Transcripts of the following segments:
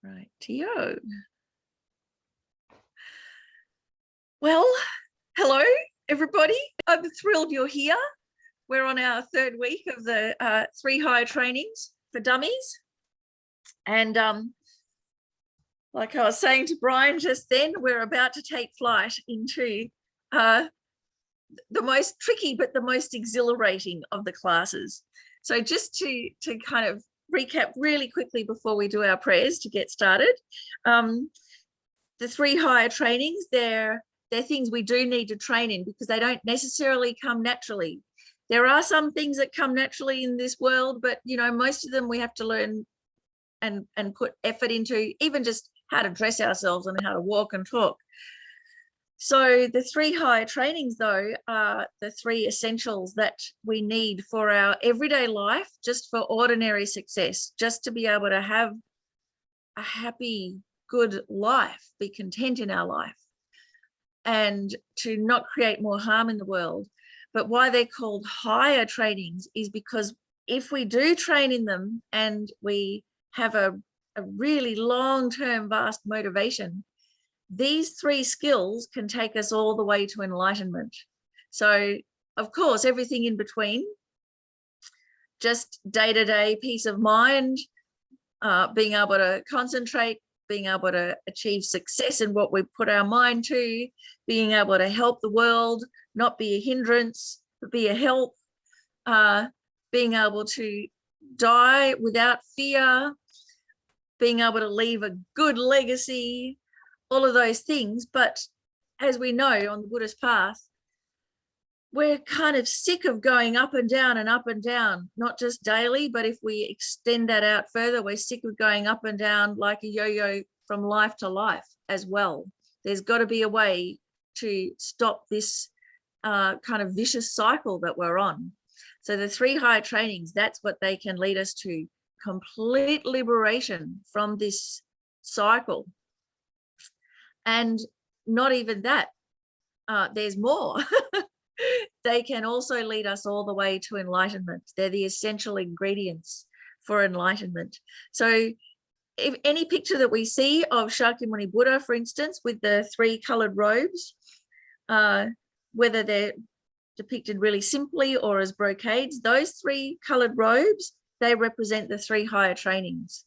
Right, Tio. Well, hello, everybody. I'm thrilled you're here. We're on our third week of the 3 higher trainings for dummies. And like I was saying to Brian just then, we're about to take flight into the most tricky but the most exhilarating of the classes. So just to kind of recap really quickly before we do our prayers to get started, the 3 higher trainings, they're things we do need to train in because they don't necessarily come naturally. There are some things that come naturally in this world, but you know, most of them we have to learn and put effort into, even just how to dress ourselves and how to walk and talk. So the 3 higher trainings, though, are the 3 essentials that we need for our everyday life, just for ordinary success, just to be able to have a happy, good life, be content in our life, and to not create more harm in the world. But why they're called higher trainings is because if we do train in them and we have a really long-term vast motivation, these 3 skills can take us all the way to enlightenment. So, of course, everything in between, just day-to-day peace of mind, being able to concentrate, being able to achieve success in what we put our mind to, being able to help the world, not be a hindrance, but be a help, being able to die without fear, being able to leave a good legacy, all of those things. But as we know, on the Buddhist path, we're kind of sick of going up and down, not just daily, but if we extend that out further, we're sick of going up and down like a yo-yo from life to life as well. There's got to be a way to stop this kind of vicious cycle that we're on. So the 3 higher trainings, that's what they can lead us to: complete liberation from this cycle. And not even that, there's more. They can also lead us all the way to enlightenment. They're the essential ingredients for enlightenment. So if any picture that we see of Shakyamuni Buddha, for instance, with the 3 colored robes, whether they're depicted really simply or as brocades, those 3 colored robes, they represent the 3 higher trainings.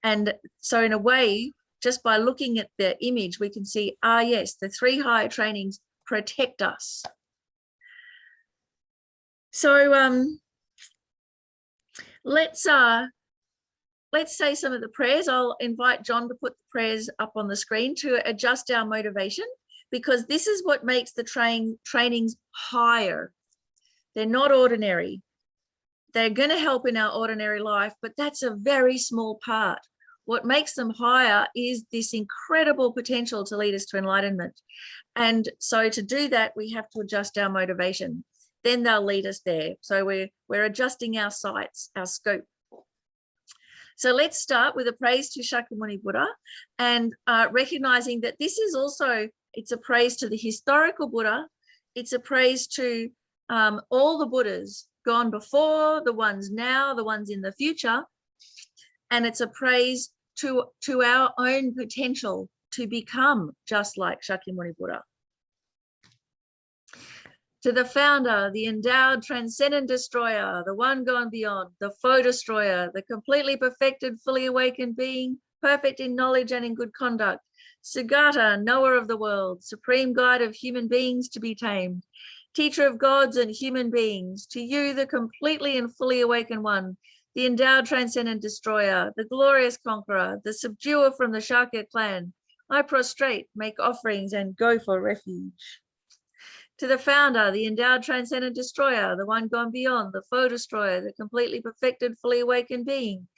And so in a way, just by looking at the image, we can see, yes, the 3 higher trainings protect us. So let's say some of the prayers. I'll invite John to put the prayers up on the screen to adjust our motivation, because this is what makes the trainings higher. They're not ordinary. They're going to help in our ordinary life, but that's a very small part. What makes them higher is this incredible potential to lead us to enlightenment. And so to do that, we have to adjust our motivation. Then they'll lead us there. So we're adjusting our sights, our scope. So let's start with a praise to Shakyamuni Buddha, and recognizing that this is also, it's a praise to the historical Buddha. It's a praise to all the Buddhas gone before, the ones now, the ones in the future. And it's a praise to our own potential to become just like Shakyamuni Buddha. To the founder, the endowed, transcendent destroyer, the one gone beyond, the foe destroyer, the completely perfected, fully awakened being, perfect in knowledge and in good conduct, Sugata, knower of the world, supreme guide of human beings to be tamed, teacher of gods and human beings, to you, the completely and fully awakened one, the endowed, transcendent destroyer, the glorious conqueror, the subduer from the Shakya clan, I prostrate, make offerings, and go for refuge. To the founder, the endowed, transcendent destroyer, the one gone beyond, the foe destroyer, the completely perfected, fully awakened being,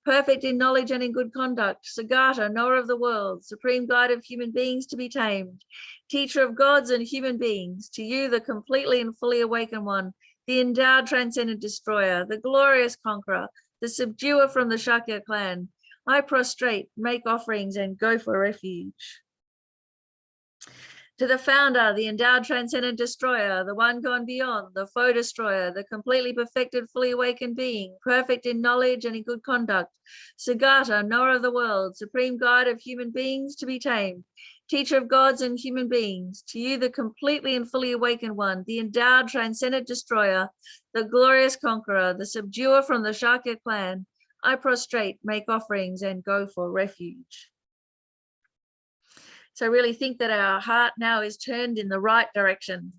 perfect in knowledge and in good conduct, Sagata, knower of the world, supreme guide of human beings to be tamed, teacher of gods and human beings, to you, the completely and fully awakened one, the endowed, transcendent destroyer, the glorious conqueror, the subduer from the Shakya clan, I prostrate, make offerings, and go for refuge. To the founder, the endowed transcendent destroyer, the one gone beyond, the foe destroyer, the completely perfected, fully awakened being, perfect in knowledge and in good conduct, Sagata, knower of the world, supreme guide of human beings to be tamed, teacher of gods and human beings, to you, the completely and fully awakened one, the endowed transcendent destroyer, the glorious conqueror, the subduer from the Shakya clan, I prostrate, make offerings, and go for refuge. So really think that our heart now is turned in the right direction.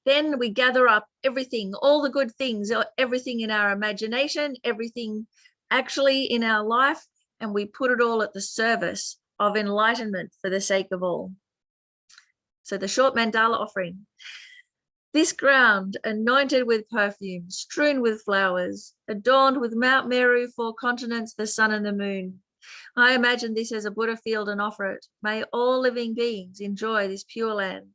Then we gather up everything, all the good things, everything in our imagination, everything actually in our life, and we put it all at the service of enlightenment for the sake of all. So the short mandala offering. This ground, anointed with perfume, strewn with flowers, adorned with Mount Meru, 4 continents, the sun and the moon. I imagine this as a Buddha field and offer it. May all living beings enjoy this pure land.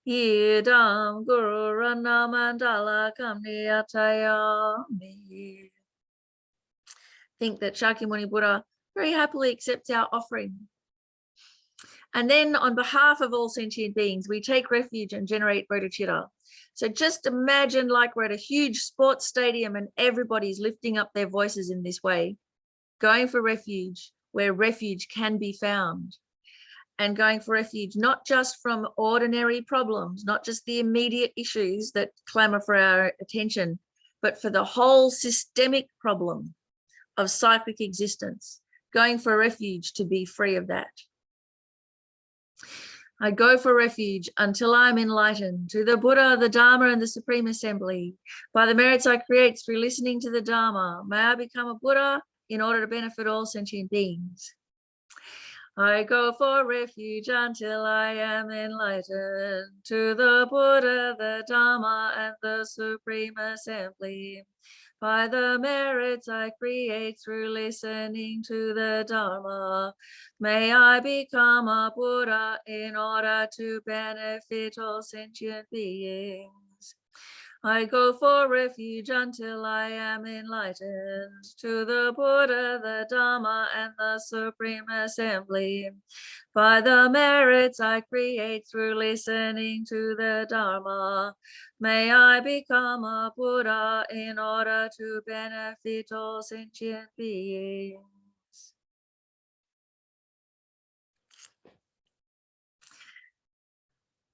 Idam Guru Rana Mandala Kamniyatayami. Think that Shakyamuni Buddha very happily accepts our offering. And then on behalf of all sentient beings, we take refuge and generate bodhicitta. So just imagine like we're at a huge sports stadium and everybody's lifting up their voices in this way, going for refuge where refuge can be found, and going for refuge not just from ordinary problems, not just the immediate issues that clamor for our attention, but for the whole systemic problem of cyclic existence, going for refuge to be free of that. I go for refuge until I'm enlightened to the Buddha, the Dharma, and the Supreme Assembly. By the merits I create through listening to the Dharma, may I become a Buddha in order to benefit all sentient beings. I go for refuge until I am enlightened to the Buddha, the Dharma, and the Supreme Assembly. By the merits I create through listening to the Dharma, may I become a Buddha in order to benefit all sentient beings. I go for refuge until I am enlightened to the Buddha, the Dharma, and the Supreme Assembly. By the merits I create through listening to the Dharma, may I become a Buddha in order to benefit all sentient beings.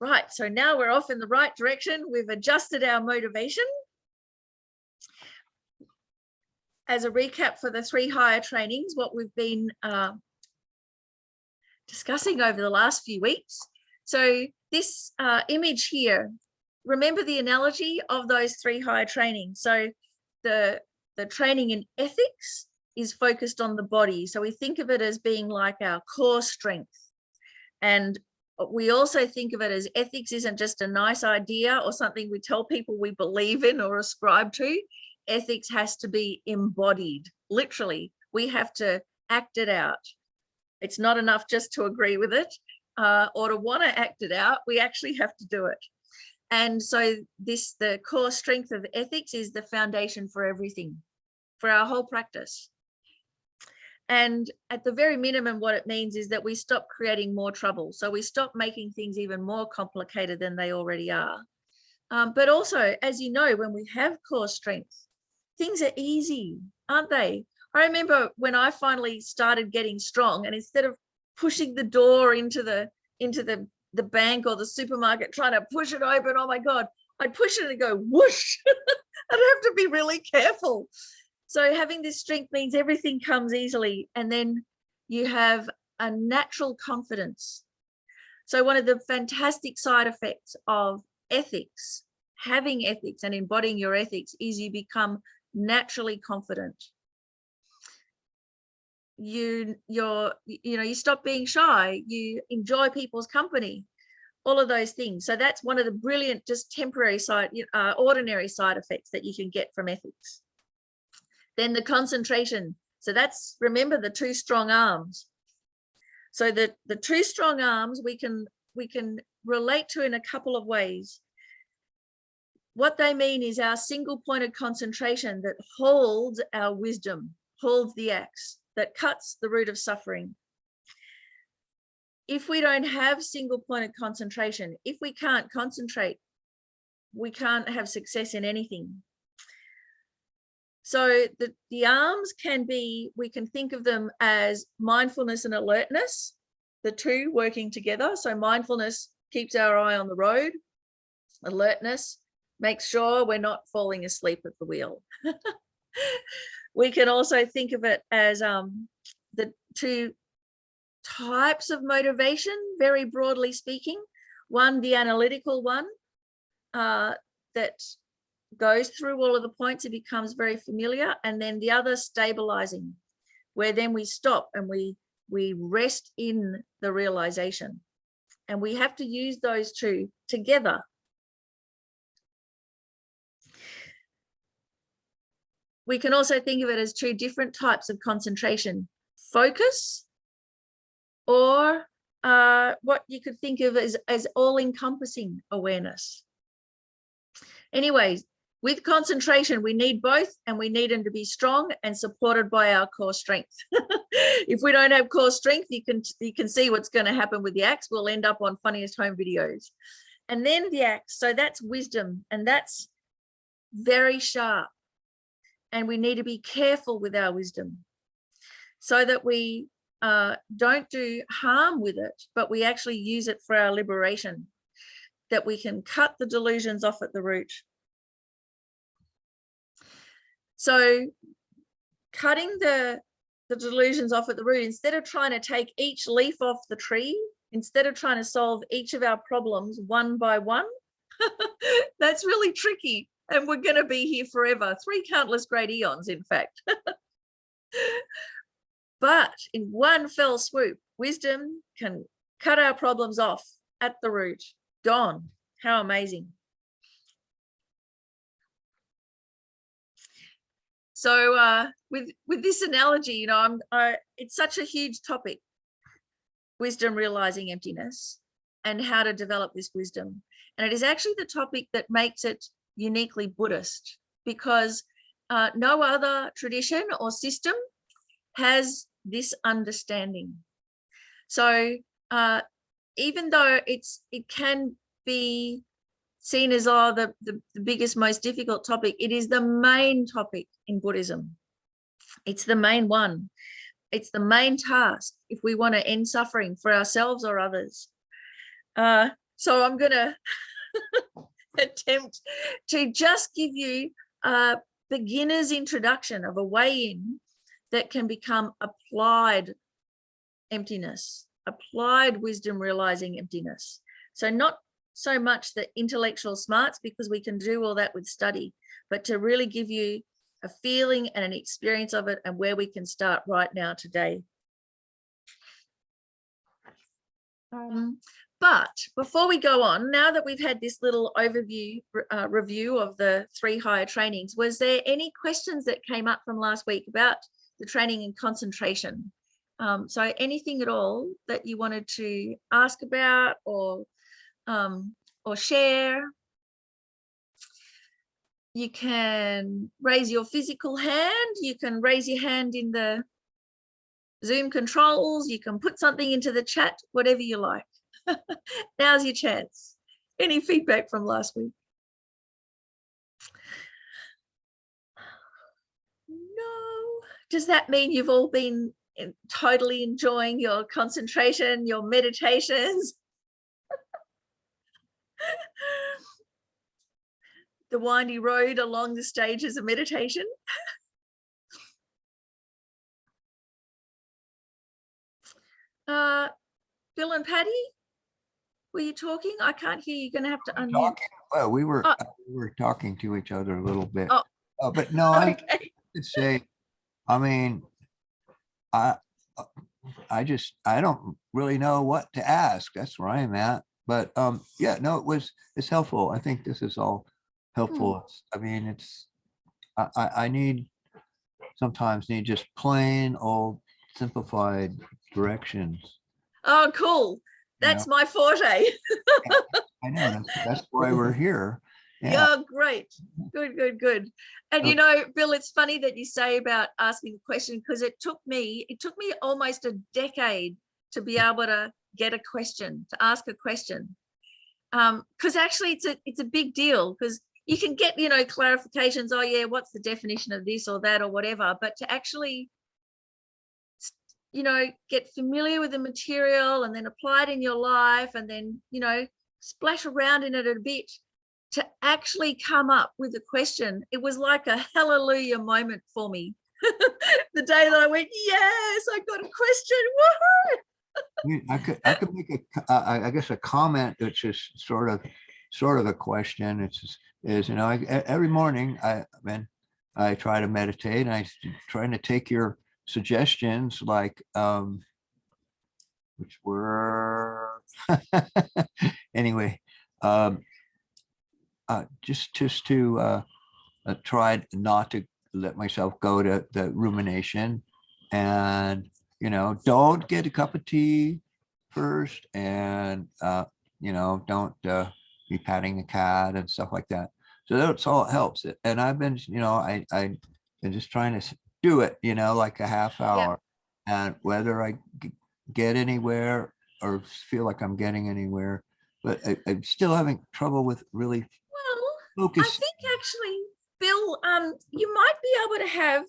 Right, so now we're off in the right direction. We've adjusted our motivation. As a recap for the 3 higher trainings, what we've been discussing over the last few weeks. So this image here, remember the analogy of those 3 higher trainings. So the training in ethics is focused on the body. So we think of it as being like our core strength. And we also think of it as ethics isn't just a nice idea or something we tell people we believe in or ascribe to. Ethics has to be embodied, literally. We have to act it out. It's not enough just to agree with it or to want to act it out. We actually have to do it. And so the core strength of ethics is the foundation for everything, for our whole practice. And at the very minimum, what it means is that we stop creating more trouble. So we stop making things even more complicated than they already are. But also, as you know, when we have core strength, things are easy, aren't they? I remember when I finally started getting strong, and instead of pushing the door into the bank or the supermarket, trying to push it open, oh my God, I'd push it and go whoosh. I'd have to be really careful. So having this strength means everything comes easily, and then you have a natural confidence. So one of the fantastic side effects of ethics, having ethics and embodying your ethics, is you become naturally confident. You stop being shy, you enjoy people's company, all of those things. So that's one of the brilliant, just temporary ordinary side effects that you can get from ethics. Then the concentration. So that's, remember, the 2 strong arms. So the 2 strong arms we can relate to in a couple of ways. What they mean is our single pointed concentration that holds our wisdom, holds the axe, that cuts the root of suffering. if we don't have single pointed concentration, if we can't concentrate, we can't have success in anything. So the arms can be, we can think of them as mindfulness and alertness, the two working together. So mindfulness keeps our eye on the road. Alertness makes sure we're not falling asleep at the wheel. We can also think of it as the two types of motivation, very broadly speaking. One, the analytical one, that goes through all of the points, it becomes very familiar. And then the other, stabilizing, where then we stop and we rest in the realization. And we have to use those two together. We can also think of it as two different types of concentration: focus, or what you could think of as all-encompassing awareness. Anyways, with concentration, we need both, and we need them to be strong and supported by our core strength. If we don't have core strength, you can see what's going to happen with the axe. We'll end up on Funniest Home Videos. And then the axe, so that's wisdom, and that's very sharp. And we need to be careful with our wisdom so that we don't do harm with it, but we actually use it for our liberation, that we can cut the delusions off at the root. So cutting the delusions off at the root, instead of trying to take each leaf off the tree, instead of trying to solve each of our problems one by one, that's really tricky. And we're going to be here forever, 3 countless great eons, in fact. But in one fell swoop, wisdom can cut our problems off at the root. Gone. How amazing. So with this analogy, you know, it's such a huge topic, wisdom realizing emptiness, and how to develop this wisdom. And it is actually the topic that makes it uniquely Buddhist, because no other tradition or system has this understanding. So even though it can be seen as the biggest, most difficult topic, it is the main topic in Buddhism. It's the main one. It's the main task if we want to end suffering for ourselves or others. So I'm going to attempt to just give you a beginner's introduction of a way in that can become applied emptiness, applied wisdom realizing emptiness. So not so much the intellectual smarts, because we can do all that with study, but to really give you a feeling and an experience of it, and where we can start right now today. But before we go on, now that we've had this little overview review of the 3 higher trainings, was there any questions that came up from last week about the training and concentration? So anything at all that you wanted to ask about or share? You can raise your physical hand. You can raise your hand in the Zoom controls. You can put something into the chat, whatever you like. Now's your chance. Any feedback from last week? No. Does that mean you've all been totally enjoying your concentration, your meditations? The windy road along the stages of meditation? Bill and Patty, were you talking? I can't hear you. You're going to have to unmute. Well, we were talking to each other a little bit. But no, okay. I could say, I mean, I don't really know what to ask. That's where I'm at. But yeah, no, it's helpful. I think this is all helpful. I mean, I sometimes need just plain old simplified directions. Oh, cool. That's my forte. I know, that's why we're here. Yeah, great. Good. And you know, Bill, it's funny that you say about asking a question, because it took me almost a decade to be able to get a question, to ask a question. Because actually it's a big deal, because you can get, you know, clarifications, oh yeah, what's the definition of this or that or whatever, but to actually, you know, get familiar with the material and then apply it in your life and then, you know, splash around in it a bit to actually come up with a question. It was like a hallelujah moment for me. The day that I went, yes, I got a question. Woohoo! I mean, I could make I guess a comment, which is sort of a question. It's just, is, you know, every morning I try to meditate, and I trying to take your suggestions, like which were anyway, just to try not to let myself go to the rumination, and, you know, don't get a cup of tea first, and you know, don't be patting the cat and stuff like that. So that's all it helps. And I've been, you know, I've been just trying to do it, you know, like a half hour, and whether I get anywhere or feel like I'm getting anywhere, but I'm still having trouble with really Well, focus. I think actually, Bill, you might be able to have,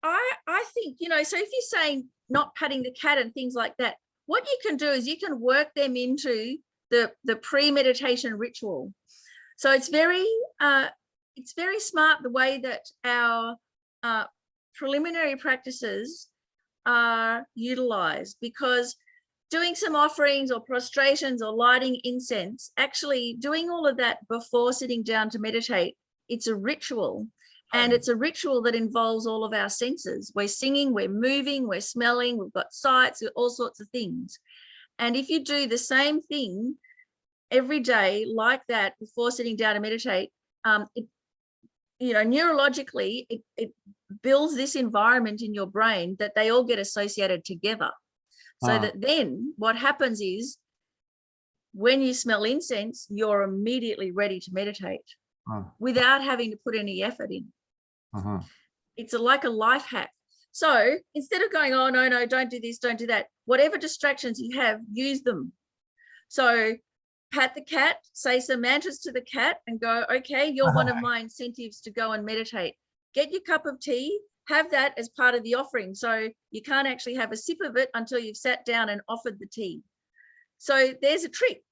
I think, you know, so if you're saying not patting the cat and things like that, what you can do is you can work them into the pre-meditation ritual. So it's very smart the way that our preliminary practices are utilized, because doing some offerings or prostrations or lighting incense, actually doing all of that before sitting down to meditate, it's a ritual. And it's a ritual that involves all of our senses. We're singing, we're moving, we're smelling, we've got sights, all sorts of things. And if you do the same thing every day like that before sitting down to meditate, you know, neurologically, it builds this environment in your brain that they all get associated together. So that then what happens is, when you smell incense, you're immediately ready to meditate without having to put any effort in. It's like a life hack. So instead of going, oh, no, don't do this, don't do that, whatever distractions you have, use them. So pat the cat, say some mantras to the cat and go, okay, you're one of my incentives to go and meditate. Get your cup of tea, have that as part of the offering. So you can't actually have a sip of it until you've sat down and offered the tea. So there's a trick.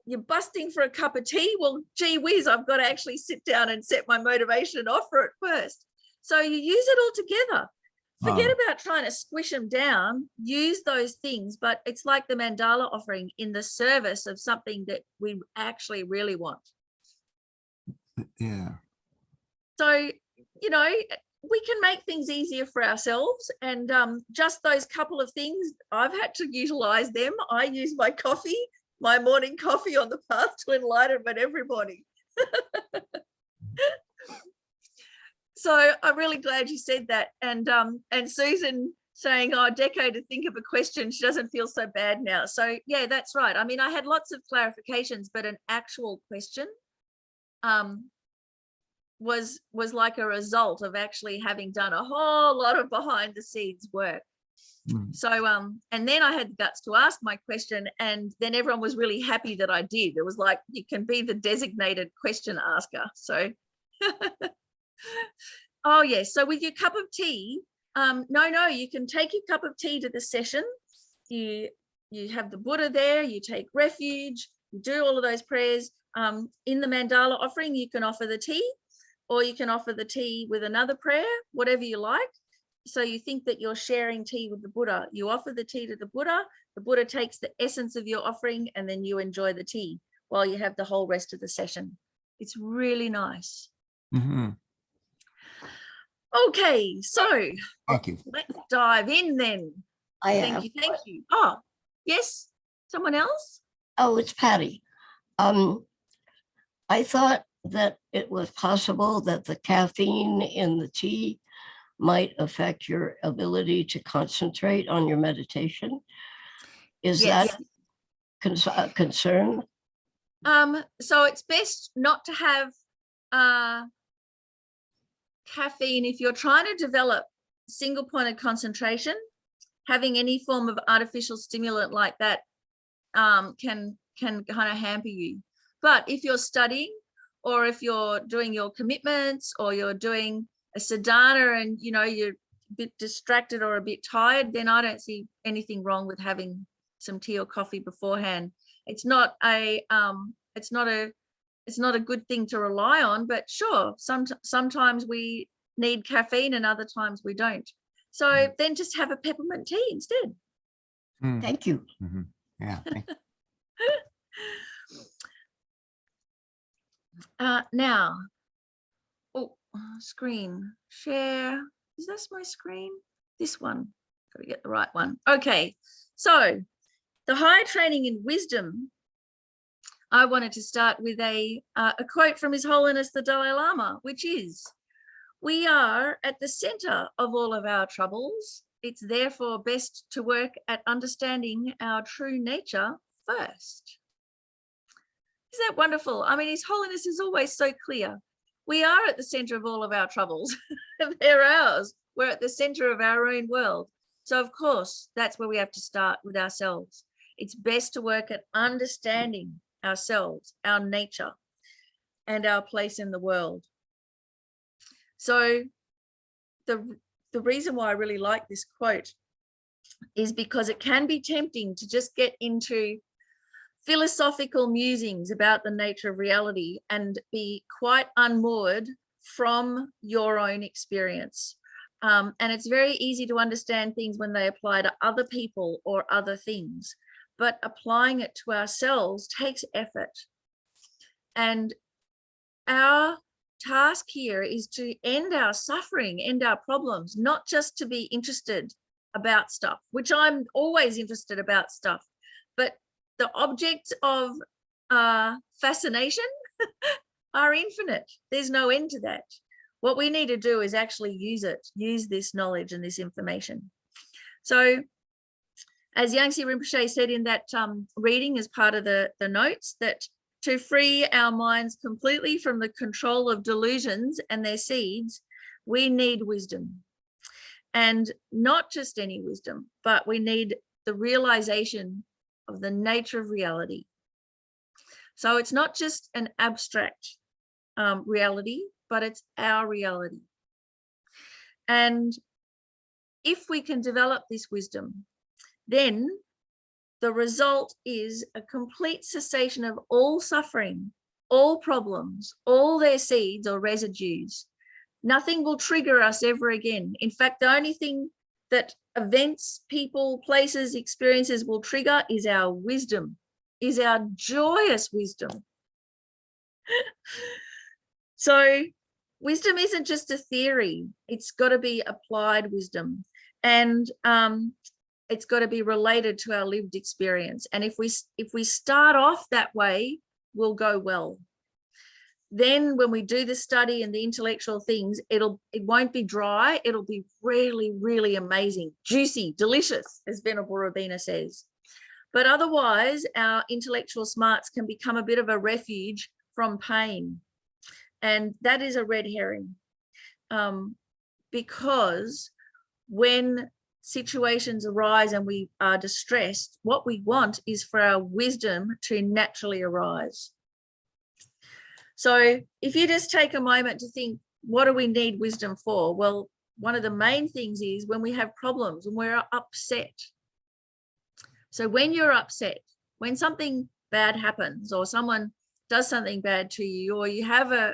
You're busting for a cup of tea. Well, gee whiz, I've got to actually sit down and set my motivation and offer it first. So you use it all together. Forget about trying to squish them down. Use those things, but it's like the mandala offering in the service of something that we actually really want. Yeah. So, you know, we can make things easier for ourselves, and just those couple of things, I've had to utilize them. I use my coffee, my morning coffee, on the path to enlightenment every morning. So I'm really glad you said that. And Susan saying, oh, Deco, to think of a question, she doesn't feel so bad now. So yeah, that's right. I mean, I had lots of clarifications, but an actual question was like a result of actually having done a whole lot of behind the scenes work. So and then I had the guts to ask my question, and then everyone was really happy that I did. It was like, you can be the designated question asker. So oh yes, so with your cup of tea, no, you can take your cup of tea to the session. You have the Buddha there, you take refuge, you do all of those prayers. In the mandala offering, you can offer the tea, or you can offer the tea with another prayer, whatever you like. So you think that you're sharing tea with the Buddha. You offer the tea to the Buddha takes the essence of your offering, and then you enjoy the tea while you have the whole rest of the session. It's really nice. Okay, so Thank you. let's dive in then. Thank you. Oh, yes, someone else? Oh, it's Patty. I thought that it was possible that the caffeine in the tea might affect your ability to concentrate on your meditation. Is that a concern? So it's best not to have caffeine if you're trying to develop single point of concentration. having any form of artificial stimulant like that can kind of hamper you. But if you're studying, or if you're doing your commitments, or you're doing a sadhana and you're a bit distracted or a bit tired, then I don't see anything wrong with having some tea or coffee beforehand. It's not a good thing to rely on, but sure, sometimes we need caffeine and other times we don't. So then just have a peppermint tea instead. Thank you. Mhm. Yeah. thank you. Now, screen share. Is this my screen? This one. Got to get the right one. Okay. So the higher training in wisdom, I wanted to start with a quote from His Holiness the Dalai Lama, which is, "We are at the center of all of our troubles. It's therefore best to work at understanding our true nature first." Isn't that wonderful? I mean, His Holiness is always so clear. We are at the center of all of our troubles. They're ours. We're at the center of our own world. So, of course, that's where we have to start, with ourselves. It's best to work at understanding ourselves, our nature, and our place in the world. So the reason why I really like this quote is because it can be tempting to just get into philosophical musings about the nature of reality and be quite unmoored from your own experience. And it's very easy to understand things when they apply to other people or other things, but applying it to ourselves takes effort. And our task here is to end our suffering, end our problems, not just to be interested about stuff, which I'm always interested about stuff, but the objects of fascination are infinite. There's no end to that. What we need to do is actually use this knowledge and this information. So as Yangtze Rinpoche said in that reading as part of the notes, that to free our minds completely from the control of delusions and their seeds, we need wisdom. And not just any wisdom, but we need the realization of the nature of reality. So it's not just an abstract reality, but it's our reality. And if we can develop this wisdom, then the result is a complete cessation of all suffering, all problems, all their seeds or residues. Nothing will trigger us ever again. In fact, the only thing that events, people, places, experiences will trigger is our wisdom, is our joyous wisdom. So wisdom isn't just a theory. It's got to be applied wisdom. And it's got to be related to our lived experience. And if we start off that way, we'll go well. Then when we do the study and the intellectual things, it won't be dry. It'll be really, really amazing, juicy, delicious, as Venerable Robina says. But otherwise, our intellectual smarts can become a bit of a refuge from pain. And that is a red herring, because when situations arise and we are distressed, what we want is for our wisdom to naturally arise. So if you just take a moment to think, what do we need wisdom for? Well, one of the main things is when we have problems, when we're upset. So when you're upset, when something bad happens or someone does something bad to you, or you have a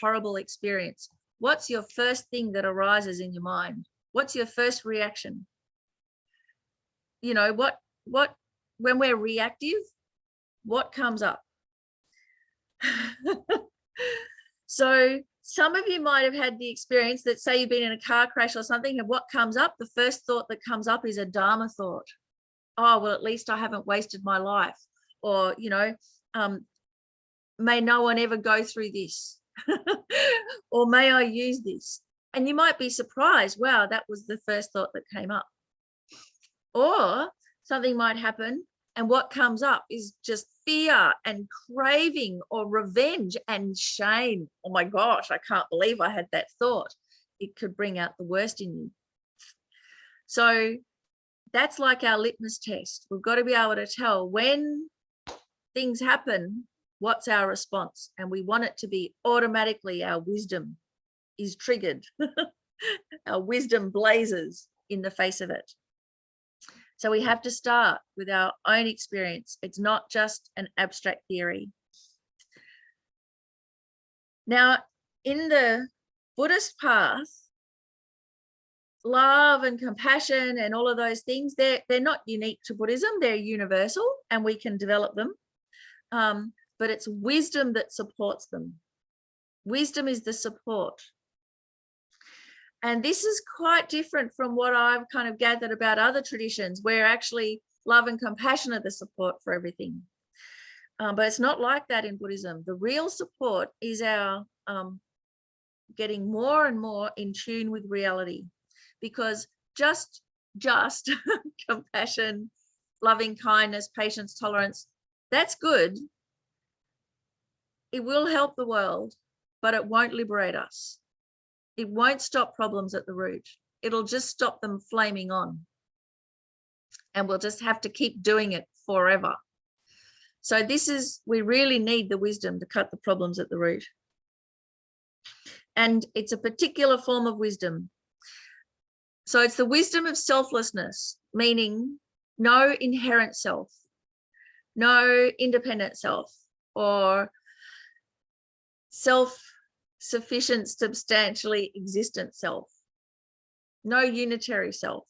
horrible experience, what's your first thing that arises in your mind? What's your first reaction? You know, when we're reactive, what comes up? So some of you might have had the experience that, say you've been in a car crash or something, and what comes up, the first thought that comes up is a Dharma thought. Oh, well, at least I haven't wasted my life. Or, you know, may no one ever go through this. Or may I use this? And you might be surprised, wow, that was the first thought that came up. Or something might happen, and what comes up is just fear and craving or revenge and shame. Oh my gosh, I can't believe I had that thought. It could bring out the worst in you. So that's like our litmus test. We've got to be able to tell when things happen, what's our response? And we want it to be automatically our wisdom is triggered. Our wisdom blazes in the face of it. So we have to start with our own experience. It's not just an abstract theory. Now, in the Buddhist path, love and compassion and all of those things, they're not unique to Buddhism. They're universal and we can develop them. But it's wisdom that supports them. Wisdom is the support. And this is quite different from what I've kind of gathered about other traditions, where actually love and compassion are the support for everything. But it's not like that in Buddhism. The real support is our getting more and more in tune with reality, because just compassion, loving kindness, patience, tolerance, that's good. It will help the world, but it won't liberate us. It won't stop problems at the root. It'll just stop them flaming on. And we'll just have to keep doing it forever. So we really need the wisdom to cut the problems at the root. And it's a particular form of wisdom. So it's the wisdom of selflessness, meaning no inherent self, no independent self, or self-sufficient, substantially existent self, no unitary self.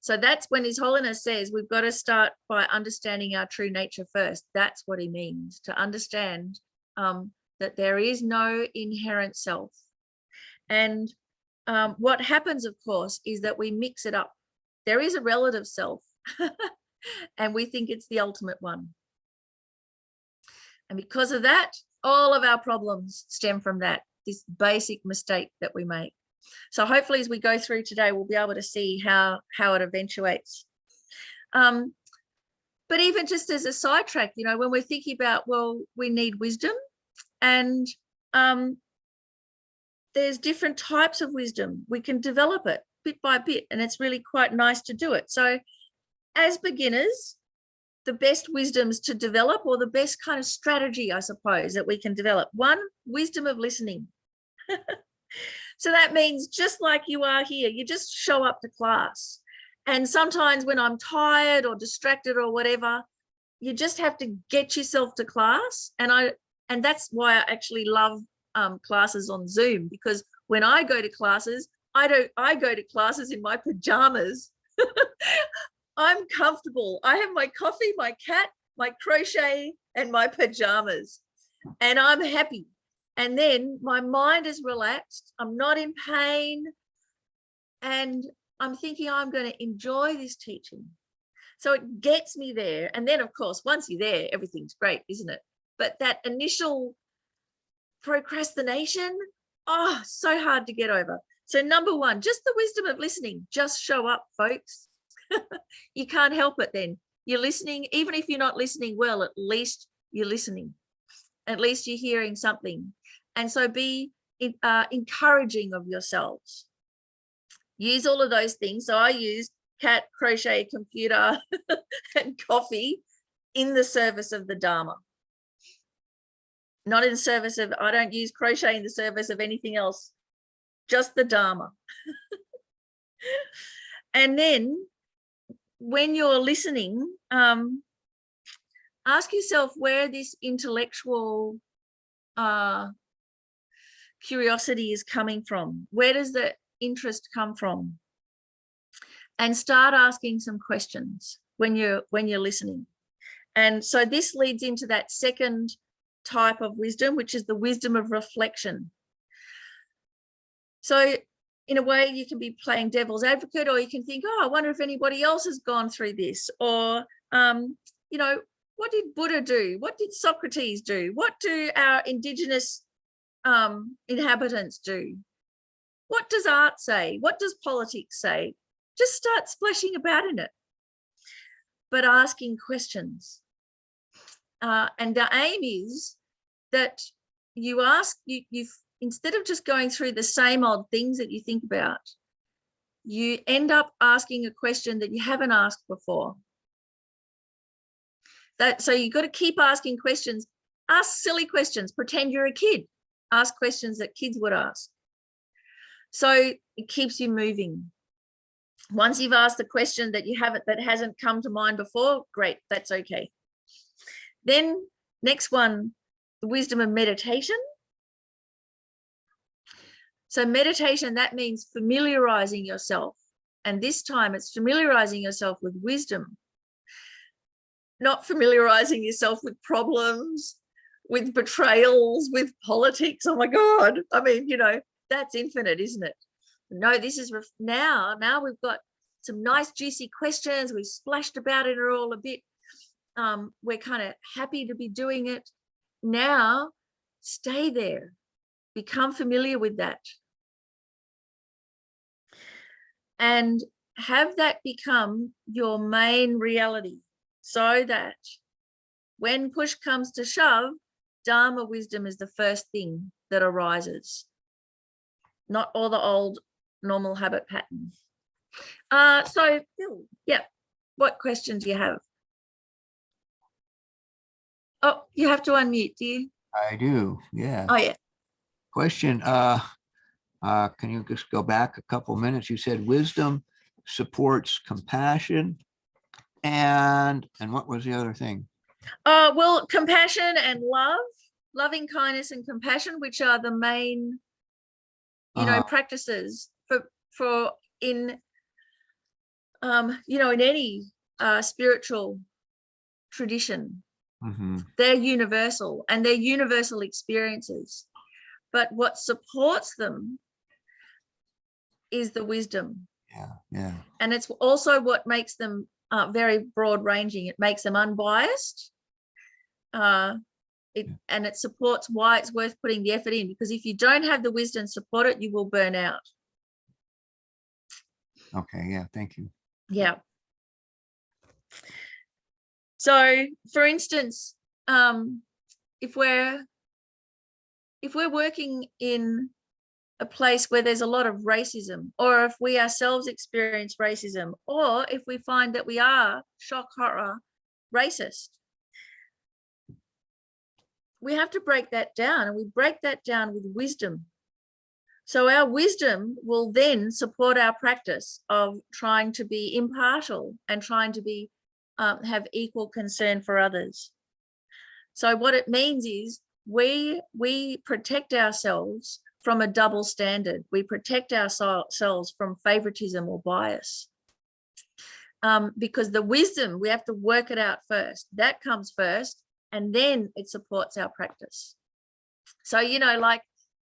So that's when His Holiness says we've got to start by understanding our true nature first. That's what he means, to understand that there is no inherent self. And what happens, of course, is that we mix it up. There is a relative self and we think it's the ultimate one. And because of that, all of our problems stem from that, this basic mistake that we make. So hopefully as we go through today, we'll be able to see how it eventuates. But even just as a sidetrack, you know, when we're thinking about, well, we need wisdom, and there's different types of wisdom. We can develop it bit by bit, and it's really quite nice to do it. So as beginners, the best wisdoms to develop, or the best kind of strategy, I suppose, that we can develop. One, wisdom of listening. So that means just like you are here, you just show up to class. And sometimes when I'm tired or distracted or whatever, you just have to get yourself to class. And that's why I actually love classes on Zoom, because when I go to classes, I go to classes in my pajamas. I'm comfortable. I have my coffee, my cat, my crochet, and my pajamas, and I'm happy. And then my mind is relaxed. I'm not in pain. And I'm thinking I'm going to enjoy this teaching. So it gets me there. And then, of course, once you're there, everything's great, isn't it? But that initial procrastination, oh, so hard to get over. So number one, just the wisdom of listening. Just show up, folks. You can't help it then. You're listening. Even if you're not listening well, at least you're listening. At least you're hearing something. And so be encouraging of yourselves. Use all of those things. So I use cat, crochet, computer, and coffee in the service of the Dharma. Not in service of, I don't use crochet in the service of anything else, just the Dharma. And then when you're listening, ask yourself where this intellectual curiosity is coming from. Where does the interest come from? And start asking some questions when you're listening. And so this leads into that second type of wisdom, which is the wisdom of reflection. So in a way, you can be playing devil's advocate, or you can think, oh, I wonder if anybody else has gone through this, or you know, what did Buddha do? What did Socrates do? What do our indigenous inhabitants do? What does art say? What does politics say? Just start splashing about in it, but asking questions. And the aim is that you ask, you instead of just going through the same old things that you think about, you end up asking a question that you haven't asked before. So you've got to keep asking questions. Ask silly questions. Pretend you're a kid. Ask questions that kids would ask. So it keeps you moving. Once you've asked the question that hasn't come to mind before, great, that's okay. Then next one, the wisdom of meditation. So meditation, that means familiarizing yourself. And this time it's familiarizing yourself with wisdom, not familiarizing yourself with problems, with betrayals, with politics. Oh my God. I mean, that's infinite, isn't it? No, this is now we've got some nice juicy questions. We've splashed about it all a bit. We're kind of happy to be doing it. Now, stay there. Become familiar with that. And have that become your main reality, so that when push comes to shove, Dharma wisdom is the first thing that arises, not all the old normal habit patterns. So Phil, yeah, what questions do you have? Oh, you have to unmute, do you? I do, yeah. Oh, yeah. Question, can you just go back a couple minutes? You said wisdom supports compassion, and what was the other thing? Well, compassion and love, loving kindness and compassion, which are the main, practices in any spiritual tradition. Mm-hmm. They're universal, and they're universal experiences. But what supports them is the wisdom. Yeah. And it's also what makes them very broad ranging. It makes them unbiased. And it supports why it's worth putting the effort in, because if you don't have the wisdom support it, you will burn out. Okay, yeah, thank you. Yeah. So, for instance, if we're working in a place where there's a lot of racism, or if we ourselves experience racism, or if we find that we are shock horror racist, we have to break that down, and we break that down with wisdom. So our wisdom will then support our practice of trying to be impartial and trying to be have equal concern for others. So what it means is we protect ourselves from a double standard. We protect ourselves from favoritism or bias. Because the wisdom, we have to work it out first. That comes first, and then it supports our practice. So, like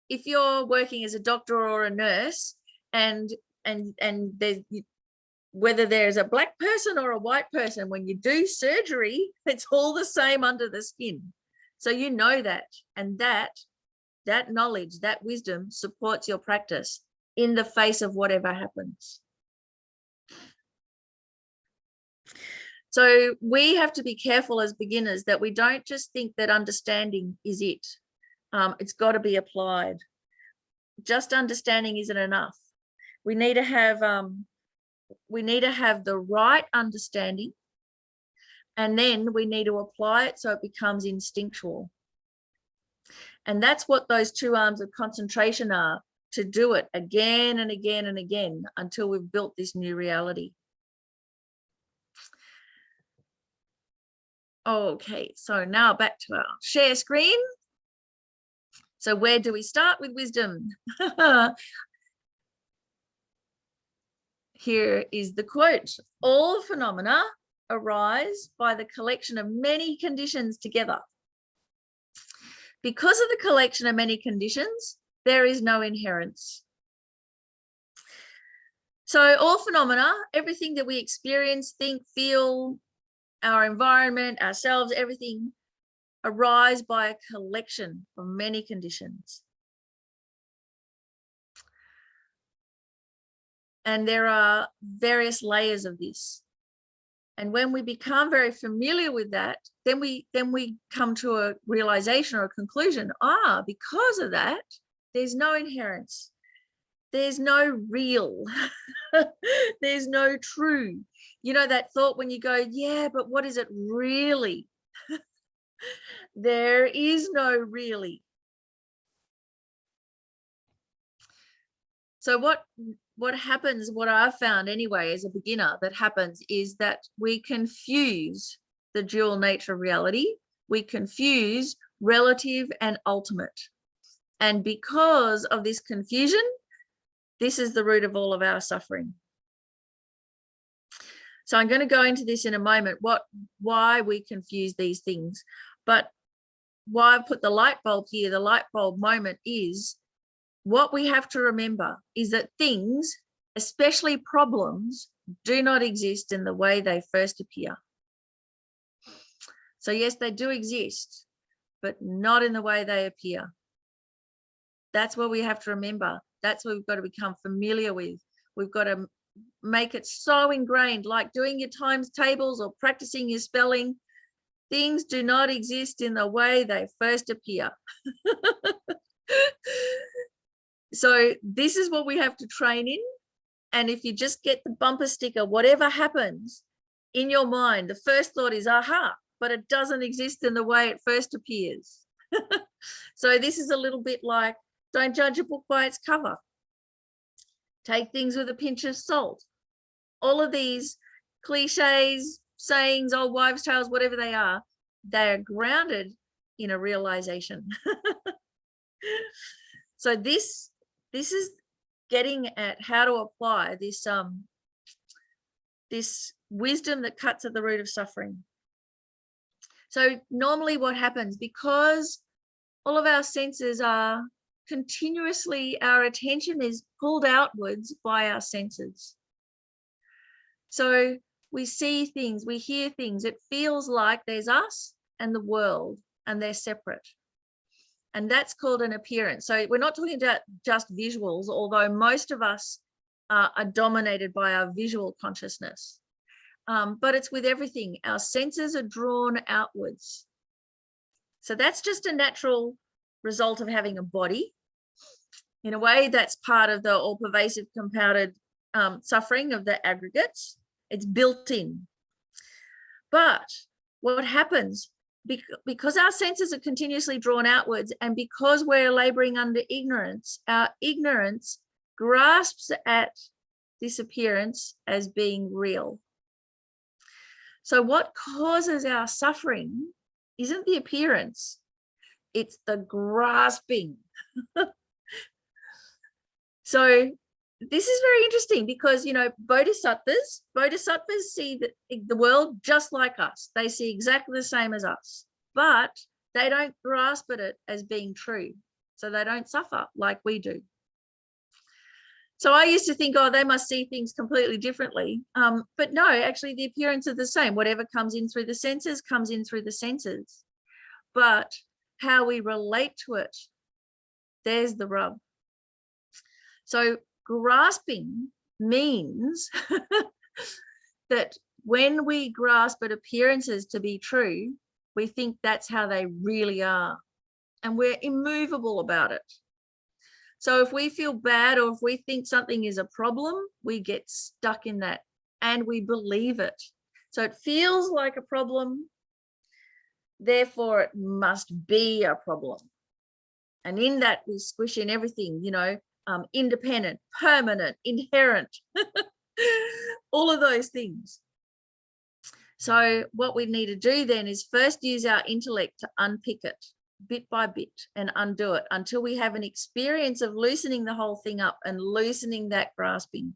if you're working as a doctor or a nurse, and there's, whether there's a black person or a white person, when you do surgery, it's all the same under the skin. So you know that, and that knowledge, that wisdom supports your practice in the face of whatever happens. So we have to be careful as beginners that we don't just think that understanding is it. It's got to be applied. Just understanding isn't enough. We need to have the right understanding, and then we need to apply it so it becomes instinctual. And that's what those 2 arms of concentration are, to do it again and again and again until we've built this new reality. Okay, so now back to our share screen. So where do we start with wisdom? Here is the quote: all phenomena arise by the collection of many conditions together. Because of the collection of many conditions, there is no inherence. So all phenomena, everything that we experience, think, feel, our environment, ourselves, everything arise by a collection of many conditions. And there are various layers of this. And when we become very familiar with that, then we come to a realization or a conclusion, because of that, there's no inherence. there's no real, there's no true. You know, that thought when you go, yeah, but what is it really? There is no really. So what happens, what I've found anyway as a beginner that happens, is that we confuse the dual nature of reality. We confuse relative and ultimate. And because of this confusion, this is the root of all of our suffering. So I'm going to go into this in a moment, why we confuse these things. But why I put the light bulb here, the light bulb moment, is what we have to remember is that things, especially problems, do not exist in the way they first appear. So yes, they do exist, but not in the way they appear. That's what we have to remember. That's what we've got to become familiar with. We've got to make it so ingrained, like doing your times tables or practicing your spelling. Things do not exist in the way they first appear. So this is what we have to train in. And if you just get the bumper sticker, whatever happens in your mind, the first thought is, aha, but it doesn't exist in the way it first appears. So this is a little bit like, don't judge a book by its cover. Take things with a pinch of salt. All of these cliches, sayings, old wives' tales, whatever they are grounded in a realization. So this is getting at how to apply this this wisdom that cuts at the root of suffering. So normally what happens, because all of our senses are continuously, our attention is pulled outwards by our senses. So we see things, we hear things, it feels like there's us and the world, and they're separate. And that's called an appearance. So we're not talking about just visuals, although most of us are dominated by our visual consciousness. But it's with everything. Our senses are drawn outwards. So that's just a natural result of having a body. In a way, that's part of the all-pervasive compounded suffering of the aggregates. It's built in. But what happens, because our senses are continuously drawn outwards, and because we're laboring under ignorance, our ignorance grasps at this appearance as being real. So what causes our suffering isn't the appearance, it's the grasping. So this is very interesting because, you know, bodhisattvas see the world just like us. They see exactly the same as us, but they don't grasp at it as being true. So they don't suffer like we do. So I used to think, oh, they must see things completely differently. But no, actually the appearance is the same. Whatever comes in through the senses comes in through the senses. But how we relate to it, there's the rub. So grasping means that when we grasp at appearances to be true, we think that's how they really are. And we're immovable about it. So if we feel bad or if we think something is a problem, we get stuck in that and we believe it. So it feels like a problem, therefore it must be a problem. And in that we squish in everything, you know, independent, permanent, inherent, all of those things. So what we need to do then is first use our intellect to unpick it bit by bit and undo it until we have an experience of loosening the whole thing up and loosening that grasping.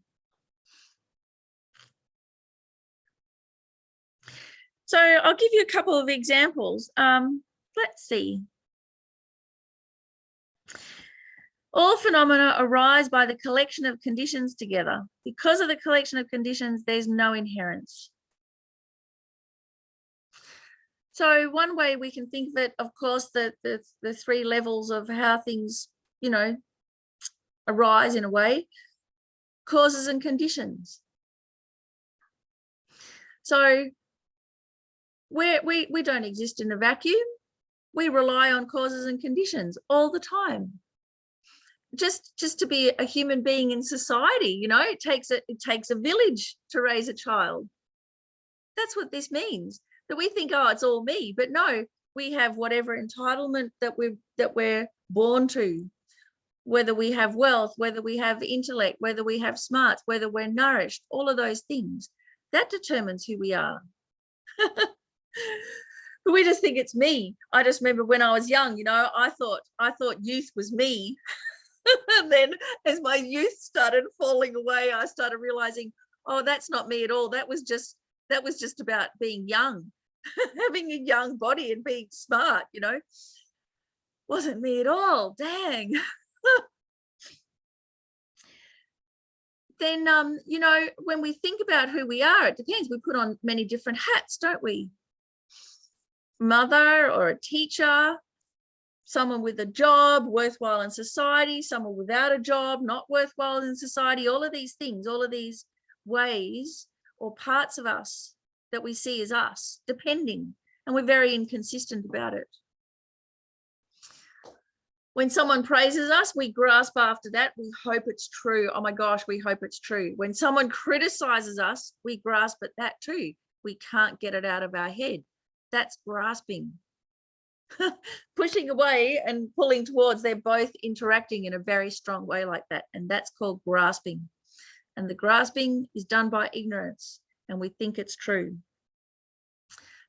So I'll give you a couple of examples. Let's see. All phenomena arise by the collection of conditions together. Because of the collection of conditions, there's no inherence. So one way we can think of it, of course, the three levels of how things, you know, arise in a way, causes and conditions. So we don't exist in a vacuum. We rely on causes and conditions all the time. just to be a human being in society. You know, it takes a village to raise a child. That's what this means. That we think, oh, it's all me, but no, we have whatever entitlement that we're born to, whether we have wealth, whether we have intellect, whether we have smarts, whether we're nourished, all of those things, that determines who we are. But we just think it's me. I just remember when I was young, you know, I thought youth was me. And then as my youth started falling away, I started realizing, oh, that's not me at all. That was just about being young, having a young body and being smart, you know. Wasn't me at all. Dang. Then, you know, when we think about who we are, it depends. We put on many different hats, don't we? Mother or a teacher, someone with a job, worthwhile in society, someone without a job, not worthwhile in society, all of these things, all of these ways or parts of us that we see as us, depending, and we're very inconsistent about it. When someone praises us, we grasp after that. We hope it's true. Oh my gosh, we hope it's true. When someone criticizes us, we grasp at that too. We can't get it out of our head. That's grasping. Pushing away and pulling towards, they're both interacting in a very strong way like that. And that's called grasping. And the grasping is done by ignorance, and we think it's true.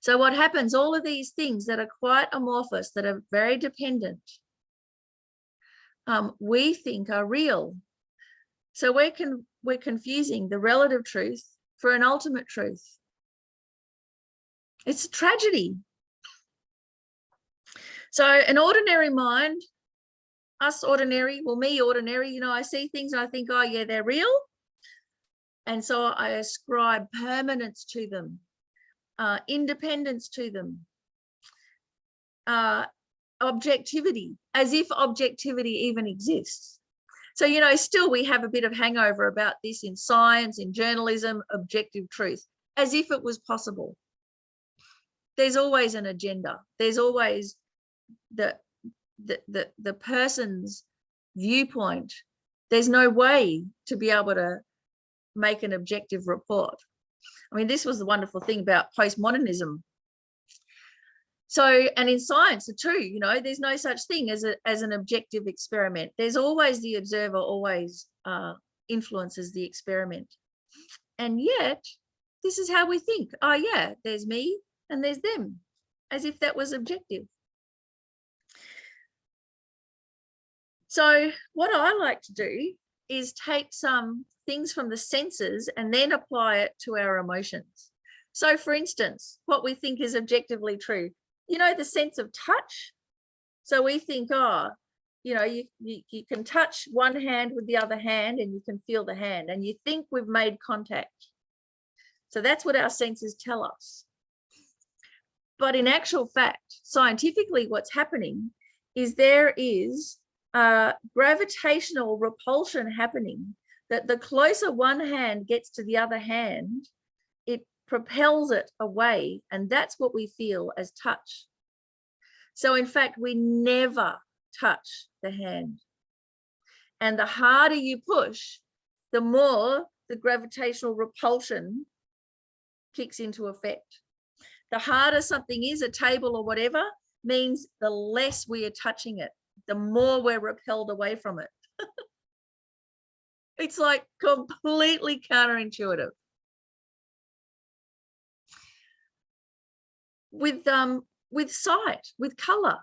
So what happens, all of these things that are quite amorphous, that are very dependent, we think are real. So we're confusing the relative truth for an ultimate truth. It's a tragedy. So an ordinary mind, us ordinary, well, me ordinary, you know, I see things and I think, oh yeah, they're real. And so I ascribe permanence to them, independence to them, objectivity, as if objectivity even exists. So, you know, still we have a bit of hangover about this in science, in journalism, objective truth, as if it was possible. There's always an agenda. There's always the person's viewpoint. There's no way to be able to make an objective report. I mean, this was the wonderful thing about postmodernism. So, and in science too, you know, there's no such thing as an objective experiment. There's always the observer always influences the experiment. And yet, this is how we think. Oh yeah, there's me and there's them, as if that was objective. So what I like to do is take some things from the senses and then apply it to our emotions. So for instance, what we think is objectively true, you know, the sense of touch. So we think, oh, you know, you can touch one hand with the other hand and you can feel the hand and you think we've made contact. So that's what our senses tell us. But in actual fact, scientifically, what's happening is there is gravitational repulsion happening, that the closer one hand gets to the other hand, it propels it away, and that's what we feel as touch. So in fact, we never touch the hand. And the harder you push, the more the gravitational repulsion kicks into effect. The harder something is, a table or whatever, means the less we are touching it, the more we're repelled away from it. It's like completely counterintuitive. With sight, with color,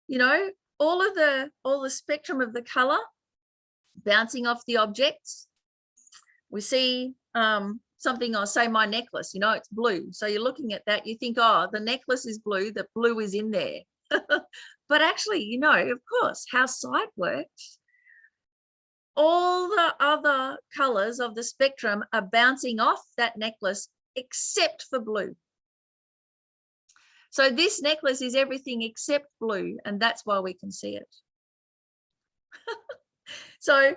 you know, all the spectrum of the color bouncing off the objects. We see something, I'll say my necklace, you know, it's blue. So you're looking at that, you think, oh, the necklace is blue, the blue is in there. But actually, you know, of course, how sight works, all the other colors of the spectrum are bouncing off that necklace except for blue. So this necklace is everything except blue, and that's why we can see it. So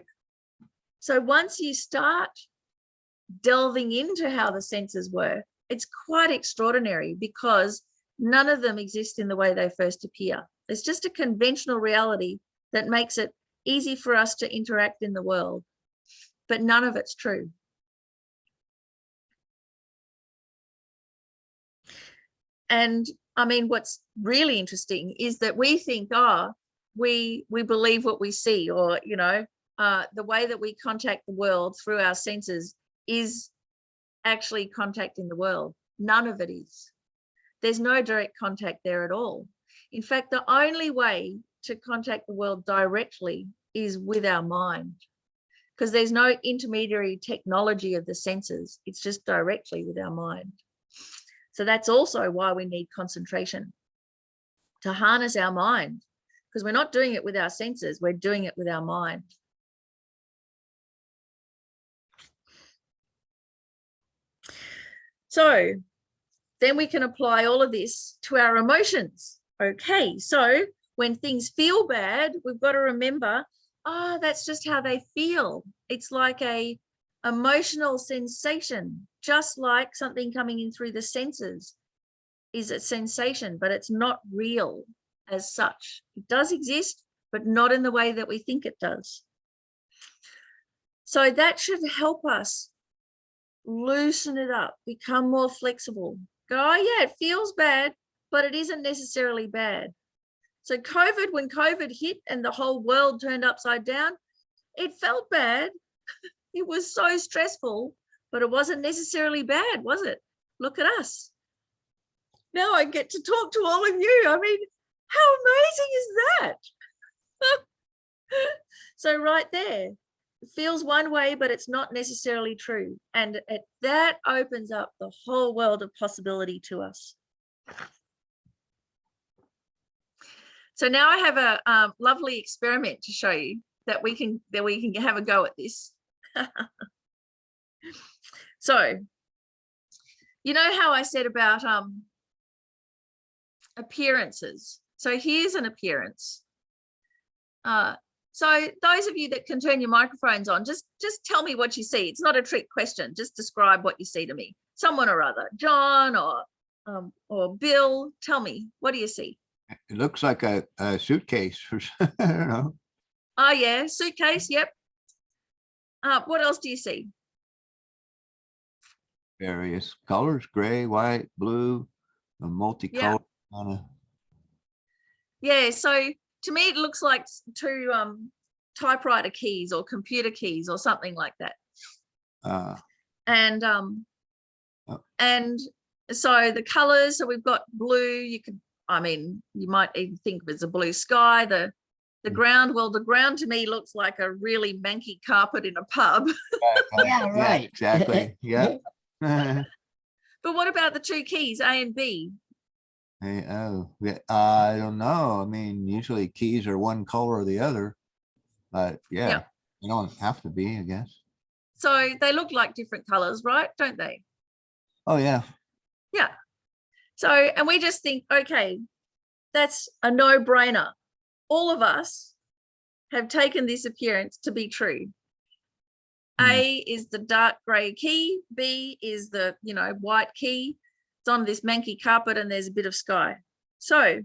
once you start delving into how the senses work, it's quite extraordinary, because none of them exist in the way they first appear. It's just a conventional reality that makes it easy for us to interact in the world, but none of it's true. And I mean, what's really interesting is that we think, oh, we believe what we see, or, you know, the way that we contact the world through our senses is actually contacting the world. None of it is. There's no direct contact there at all. In fact, the only way to contact the world directly is with our mind, because there's no intermediary technology of the senses. It's just directly with our mind. So that's also why we need concentration, to harness our mind, because we're not doing it with our senses, we're doing it with our mind. So then we can apply all of this to our emotions. Okay, so when things feel bad, we've got to remember, that's just how they feel. It's like a emotional sensation, just like something coming in through the senses is a sensation, but it's not real as such. It does exist, but not in the way that we think it does. So that should help us loosen it up, become more flexible. Go, oh yeah, it feels bad, but it isn't necessarily bad. So when COVID hit and the whole world turned upside down, it felt bad. It was so stressful, but it wasn't necessarily bad, was it? Look at us. Now I get to talk to all of you. I mean, how amazing is that? So right there, it feels one way, but it's not necessarily true. And that opens up the whole world of possibility to us. So now I have a lovely experiment to show you that we can have a go at this. So, you know how I said about appearances. So here's an appearance. So those of you that can turn your microphones on, just tell me what you see. It's not a trick question. Just describe what you see to me. Someone or other, John or Bill. Tell me, what do you see? It looks like a suitcase. I don't know. Oh yeah, suitcase. Yep. What else do you see? Various colors: gray, white, blue, a multicolored kind of. Yeah. So to me, it looks like two typewriter keys or computer keys or something like that. And so the colors. So we've got blue. You might even think of it as a blue sky. The ground. Well, the ground to me looks like a really manky carpet in a pub. Yeah, right. Yeah, exactly. Yeah. But what about the two keys, A and B? Hey, oh, yeah, I don't know. I mean, usually keys are one color or the other, but yeah, they don't have to be, I guess. So they look like different colors, right? Don't they? Oh yeah. Yeah. So, and we just think, okay, that's a no-brainer. All of us have taken this appearance to be true. A is the dark gray key. B is the, white key. It's on this manky carpet and there's a bit of sky. So,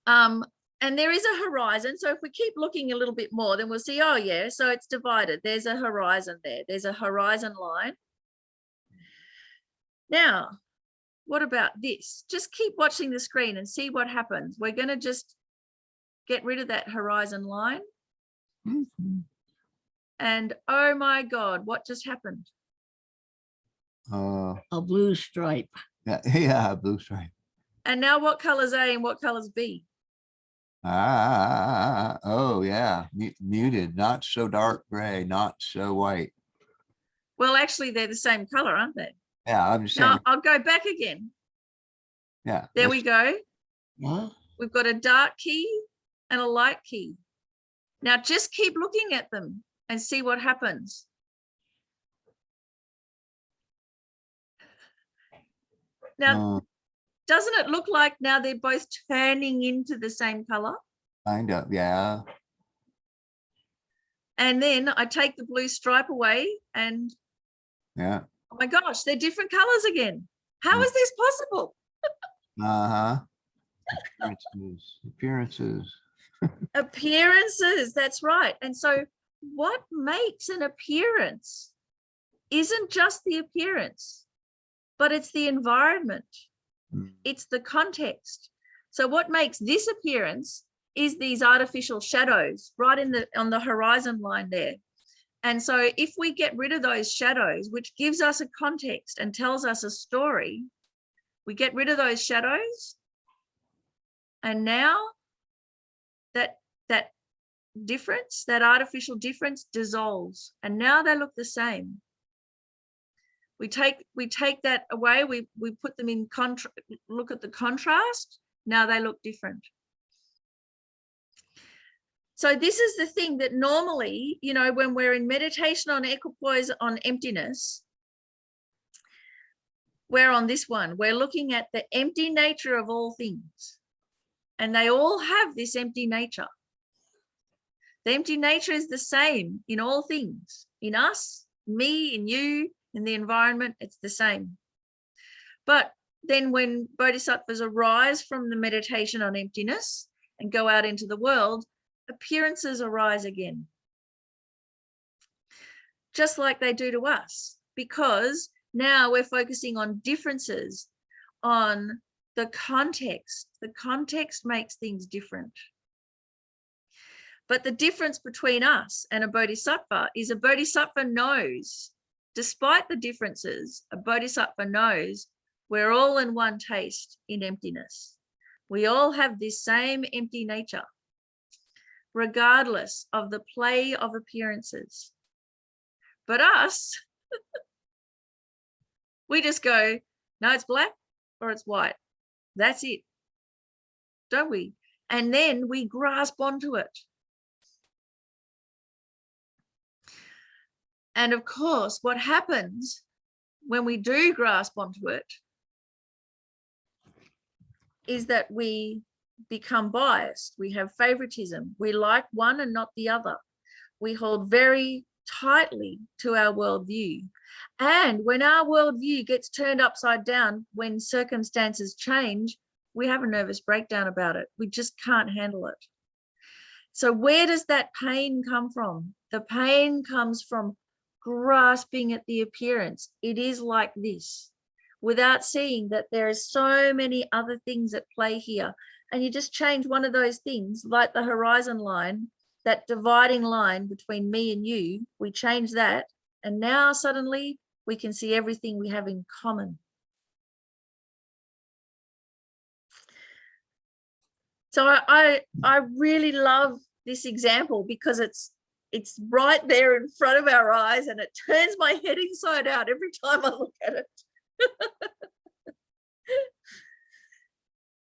and there is a horizon. So if we keep looking a little bit more, then we'll see, oh yeah, so it's divided. There's a horizon there. There's a horizon line. Now, what about this? Just keep watching the screen and see what happens. We're going to just get rid of that horizon line. And oh my God, what just happened? A blue stripe. Yeah, blue stripe. And now what color's A and what color's B? Oh yeah, muted, not so dark gray, not so white. Well, actually, they're the same color, aren't they? Yeah, I'm just saying. Now, I'll go back again. Yeah. There we go. Yeah. We've got a dark key and a light key. Now, just keep looking at them and see what happens. Now, doesn't it look like now they're both turning into the same color? Kind of, yeah. And then I take the blue stripe away and yeah. Oh my gosh, they're different colors again. How is this possible? Uh-huh. Appearances. Appearances, that's right. And so what makes an appearance isn't just the appearance, but it's the environment. It's the context. So what makes this appearance is these artificial shadows right on the horizon line there. And so if we get rid of those shadows, which gives us a context and tells us a story, we get rid of those shadows. And now that difference, that artificial difference dissolves. And now they look the same. We take that away, we put them in look at the contrast. Now they look different. So this is the thing that normally, you know, when we're in meditation on equipoise, on emptiness, we're on this one. We're looking at the empty nature of all things. And they all have this empty nature. The empty nature is the same in all things. In us, me, in you, in the environment, it's the same. But then when bodhisattvas arise from the meditation on emptiness and go out into the world, appearances arise again. Just like they do to us, because now we're focusing on differences, on the context. The context makes things different. But the difference between us and a bodhisattva is a bodhisattva knows, despite the differences, a bodhisattva knows we're all in one taste in emptiness. We all have this same empty nature, regardless of the play of appearances. But us, we just go, no, it's black or it's white. That's it, don't we? And then we grasp onto it. And of course, what happens when we do grasp onto it is that we become biased. We have favoritism. We like one and not the other. We hold very tightly to our worldview. And when our worldview gets turned upside down, when circumstances change, we have a nervous breakdown about it. We just can't handle it. So where does that pain come from? The pain comes from grasping at the appearance. It is like this, without seeing that there are so many other things at play here. And you just change one of those things, like the horizon line, that dividing line between me and you, we change that. And now suddenly we can see everything we have in common. So I really love this example because it's right there in front of our eyes and it turns my head inside out every time I look at it.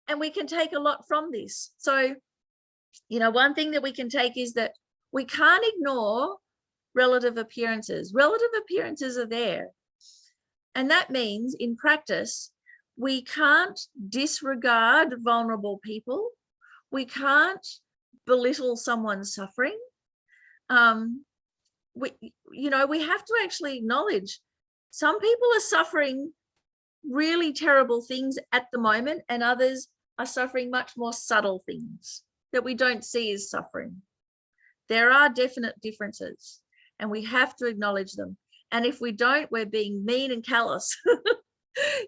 And we can take a lot from this. So, you know, one thing that we can take is that we can't ignore relative appearances. Relative appearances are there. And that means in practice, we can't disregard vulnerable people. We can't belittle someone's suffering. We have to actually acknowledge some people are suffering really terrible things at the moment, and others are suffering much more subtle things that we don't see as suffering. There are definite differences and we have to acknowledge them. And if we don't, we're being mean and callous,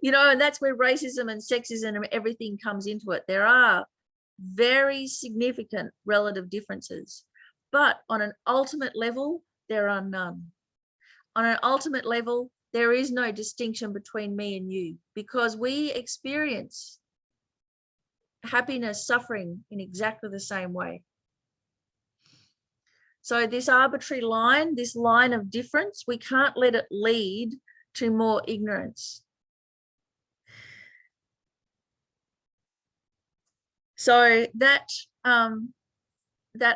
and that's where racism and sexism and everything comes into it. There are very significant relative differences, but on an ultimate level, there are none. On an ultimate level, there is no distinction between me and you because we experience happiness, suffering in exactly the same way. So this arbitrary line, this line of difference, we can't let it lead to more ignorance. So that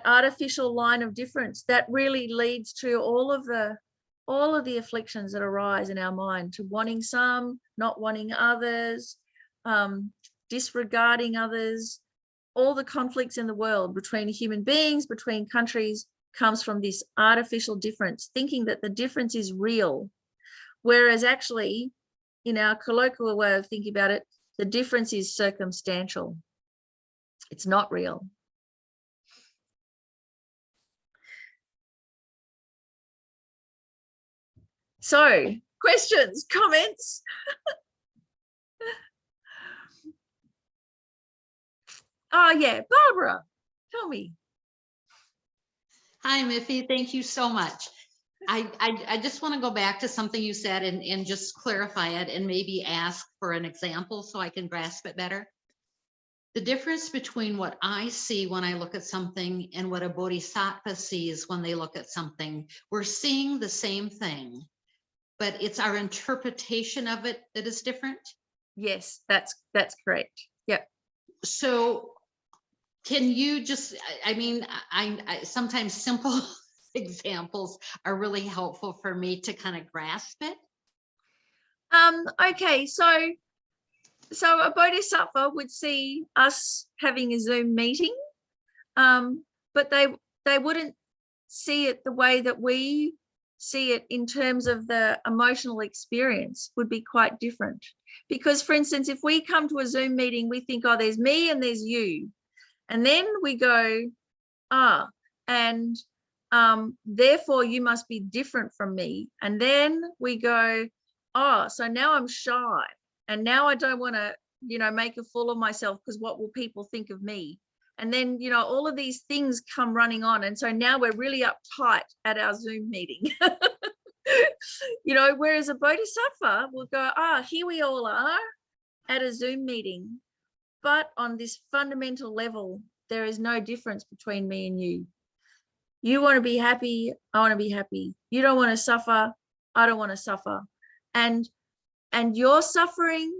artificial line of difference, that really leads to all of the afflictions that arise in our mind, to wanting some, not wanting others, disregarding others. All the conflicts in the world between human beings, between countries, comes from this artificial difference, thinking that the difference is real. Whereas actually, in our colloquial way of thinking about it, the difference is circumstantial. It's not real. So questions, comments? Oh yeah, Barbara, tell me. Hi, Miffi. Thank you so much. I just want to go back to something you said and just clarify it and maybe ask for an example so I can grasp it better. The difference between what I see when I look at something and what a bodhisattva sees when they look at something, we're seeing the same thing, but it's our interpretation of it that is different. Yes, that's correct. Yep. So can you just, I mean, I sometimes simple examples are really helpful for me to kind of grasp it. Okay, so a bodhisattva would see us having a Zoom meeting, but they wouldn't see it the way that we see it in terms of the emotional experience would be quite different. Because, for instance, if we come to a Zoom meeting, we think, oh, there's me and there's you. And then we go, and therefore you must be different from me. And then we go, oh, so now I'm shy. And now I don't want to, make a fool of myself because what will people think of me? And then, all of these things come running on. And so now we're really uptight at our Zoom meeting. Whereas a bodhisattva will go, here we all are at a Zoom meeting. But on this fundamental level, there is no difference between me and you. You want to be happy, I want to be happy. You don't want to suffer, I don't want to suffer. And your suffering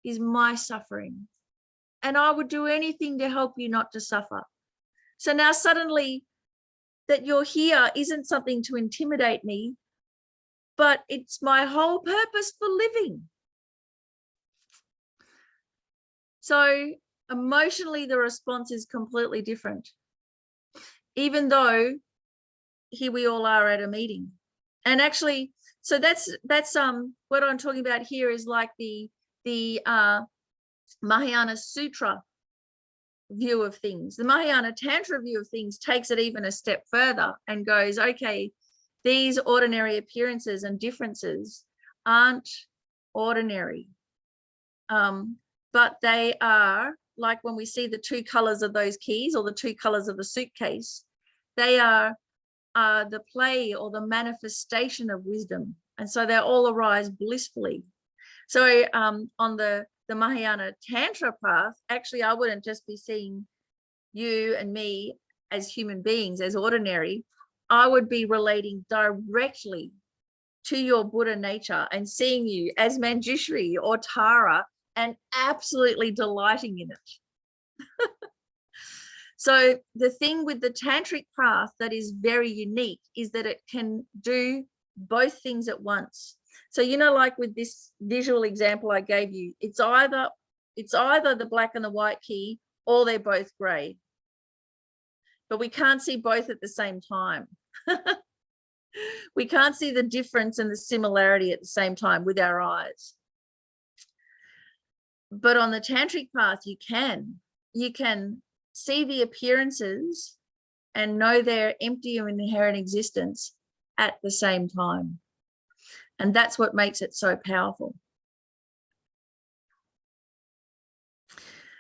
is my suffering. And I would do anything to help you not to suffer. So now suddenly that you're here isn't something to intimidate me, but it's my whole purpose for living. So emotionally, the response is completely different, even though here we all are at a meeting. And actually, so that's what I'm talking about here is like the Mahayana Sutra view of things. The Mahayana Tantra view of things takes it even a step further and goes, okay, these ordinary appearances and differences aren't ordinary. But they are, like when we see the two colors of those keys or the two colors of the suitcase, they are the play or the manifestation of wisdom. And so they all arise blissfully. So on the Mahayana Tantra path, actually, I wouldn't just be seeing you and me as human beings, as ordinary. I would be relating directly to your Buddha nature and seeing you as Manjushri or Tara and absolutely delighting in it. So the thing with the tantric path that is very unique is that it can do both things at once. So, like with this visual example I gave you, it's either the black and the white key or they're both gray. But we can't see both at the same time. We can't see the difference and the similarity at the same time with our eyes. But on the tantric path, you can see the appearances and know their empty and inherent existence at the same time. And that's what makes it so powerful.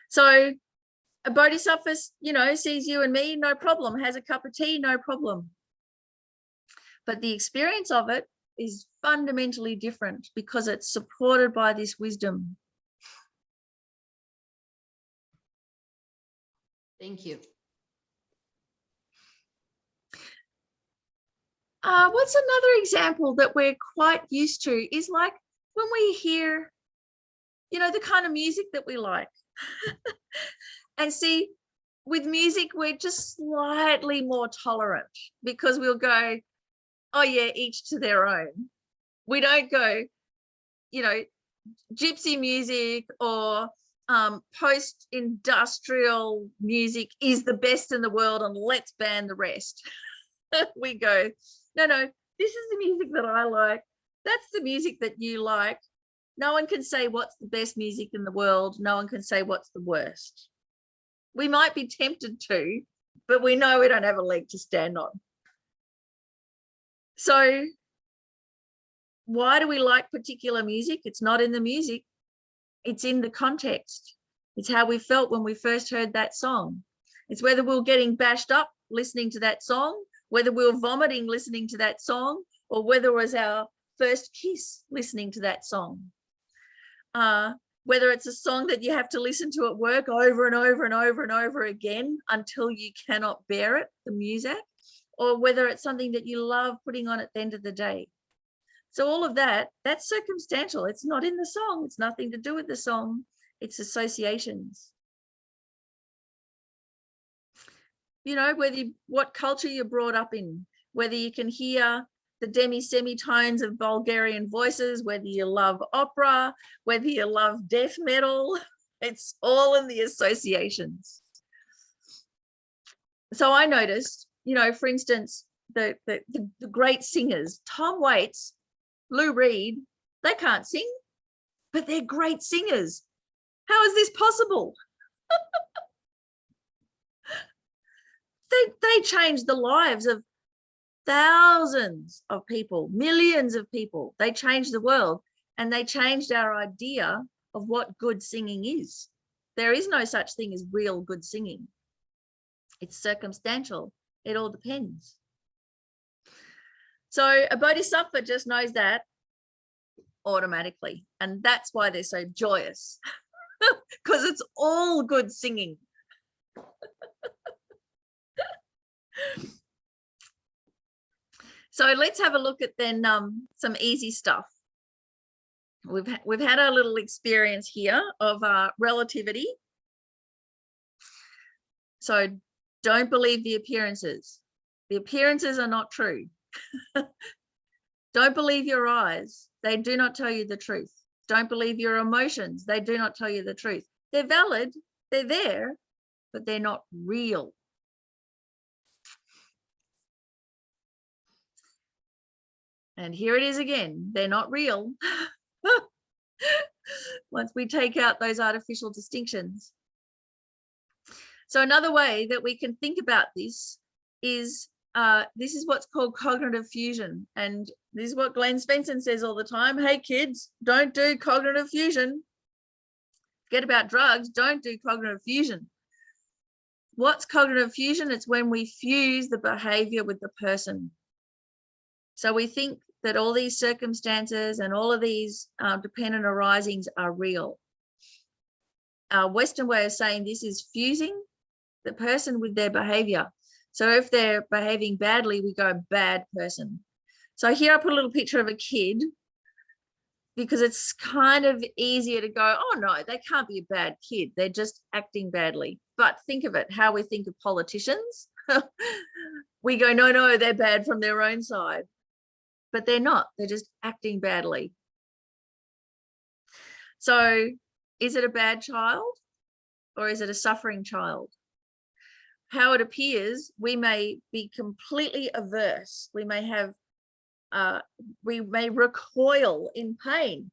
So a bodhisattva, sees you and me, no problem, has a cup of tea, no problem. But the experience of it is fundamentally different because it's supported by this wisdom. Thank you. What's another example that we're quite used to is like when we hear, the kind of music that we like. And see, with music, we're just slightly more tolerant because we'll go, oh yeah, each to their own. We don't go, gypsy music or post-industrial music is the best in the world and let's ban the rest. We go, no, this is the music that I like. That's the music that you like. No one can say what's the best music in the world. No one can say what's the worst. We might be tempted to, but we know we don't have a leg to stand on. So why do we like particular music? It's not in the music. It's in the context. It's how we felt when we first heard that song. It's whether we were getting bashed up listening to that song, whether we were vomiting listening to that song, or whether it was our first kiss listening to that song. Whether it's a song that you have to listen to at work over and over and over and over again until you cannot bear it, the music, or whether it's something that you love putting on at the end of the day. So all of that, that's circumstantial. It's not in the song. It's nothing to do with the song. It's associations. You know, what culture you're brought up in, whether you can hear the demi-semitones of Bulgarian voices, whether you love opera, whether you love death metal, it's all in the associations. So I noticed, you know, for instance, the great singers, Tom Waits, Lou Reed, they can't sing, but they're great singers. How is this possible? They changed the lives of thousands of people, millions of people. They changed the world, and they changed our idea of what good singing is. There is no such thing as real good singing. It's circumstantial. It all depends. So a bodhisattva just knows that automatically, and that's why they're so joyous, because it's all good singing. So let's have a look at then some easy stuff. We've had our little experience here of relativity. So don't believe the appearances. The appearances are not true. Don't believe your eyes. They do not tell you the truth. Don't believe your emotions. They do not tell you the truth. They're valid. They're there, but they're not real. And here it is again. They're not real. Once we take out those artificial distinctions. So another way that we can think about this is what's called cognitive fusion. And this is what Glenn Spencer says all the time. Hey kids, don't do cognitive fusion. Forget about drugs, don't do cognitive fusion. What's cognitive fusion? It's when we fuse the behavior with the person. So we think that all these circumstances and all of these dependent arisings are real. Our Western way of saying this is fusing the person with their behavior. So if they're behaving badly, we go bad person. So here I put a little picture of a kid because it's kind of easier to go, oh no, they can't be a bad kid. They're just acting badly. But think of it, how we think of politicians. We go, no, they're bad from their own side. But they're not, they're just acting badly. So is it a bad child or is it a suffering child? How it appears, we may be completely averse. We may have, we may recoil in pain,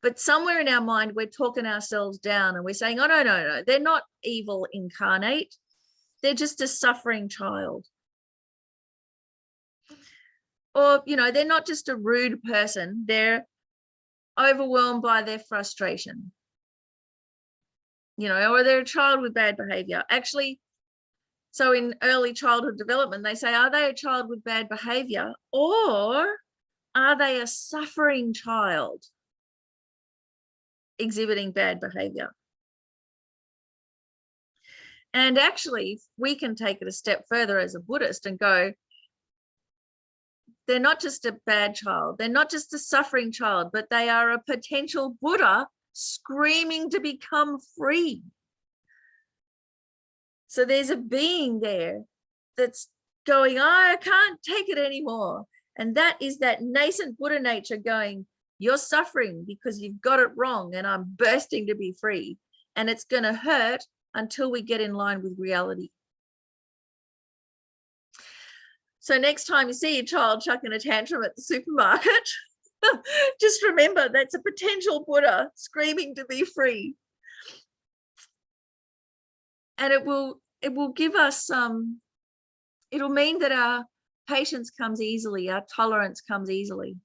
but somewhere in our mind, we're talking ourselves down and we're saying, oh, no, they're not evil incarnate. They're just a suffering child. Or, you know, they're not just a rude person. They're overwhelmed by their frustration, you know, or they're a child with bad behavior. Actually, so in early childhood development, they say, are they a child with bad behavior or are they a suffering child exhibiting bad behavior? And actually, we can take it a step further as a Buddhist and go, they're not just a bad child, they're not just a suffering child, but they are a potential Buddha screaming to become free. So there's a being there that's going, I can't take it anymore. And that is that nascent Buddha nature going, you're suffering because you've got it wrong and I'm bursting to be free. And it's going to hurt until we get in line with reality. So next time you see a child chucking a tantrum at the supermarket, just remember that's a potential Buddha screaming to be free. And it will give us it'll mean that our patience comes easily, our tolerance comes easily.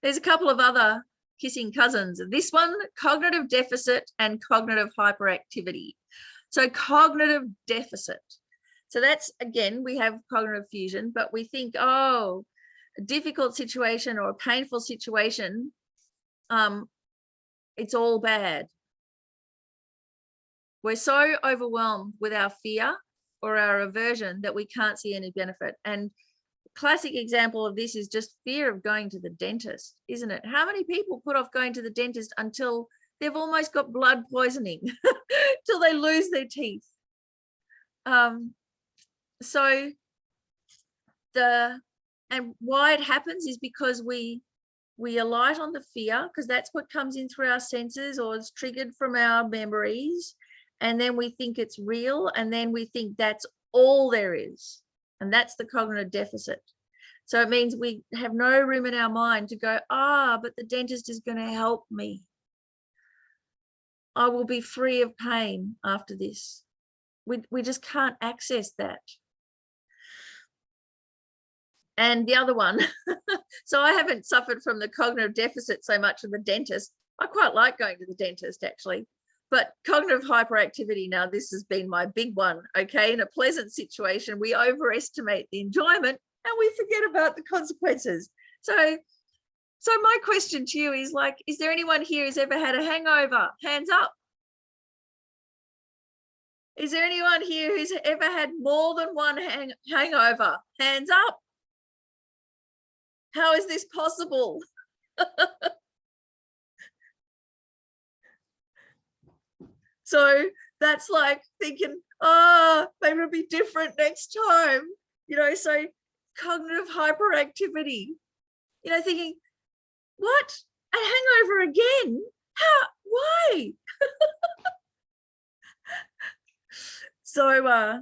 There's a couple of other kissing cousins. This one, cognitive deficit and cognitive hyperactivity. So cognitive deficit. So that's, again, we have cognitive fusion, but we think, oh, a difficult situation or a painful situation, it's all bad. We're so overwhelmed with our fear or our aversion that we can't see any benefit. And classic example of this is just fear of going to the dentist, isn't it? How many people put off going to the dentist until they've almost got blood poisoning, till they lose their teeth? So and why it happens is because we alight on the fear, because that's what comes in through our senses or is triggered from our memories. And then we think it's real, and then we think that's all there is. And that's the cognitive deficit. So it means we have no room in our mind to go, but the dentist is going to help me. I will be free of pain after this. We just can't access that. And the other one, so I haven't suffered from the cognitive deficit so much of the dentist. I quite like going to the dentist, actually. But cognitive hyperactivity, now this has been my big one, okay? In a pleasant situation, we overestimate the enjoyment and we forget about the consequences. So my question to you is, like, is there anyone here who's ever had a hangover? Hands up. Is there anyone here who's ever had more than one hangover? Hands up. How is this possible? So that's like thinking, maybe it'll be different next time, so cognitive hyperactivity, thinking, what? A hangover again? How? Why? So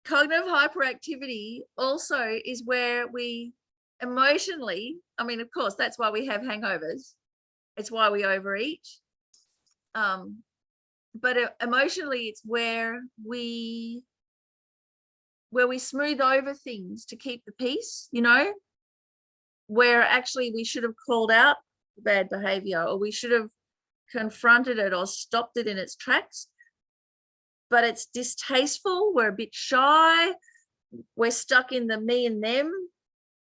cognitive hyperactivity also is where we emotionally, of course, that's why we have hangovers. It's why we overeat. But emotionally, it's where we smooth over things to keep the peace, where actually we should have called out bad behavior, or we should have confronted it or stopped it in its tracks. But it's distasteful. We're a bit shy. We're stuck in the me and them.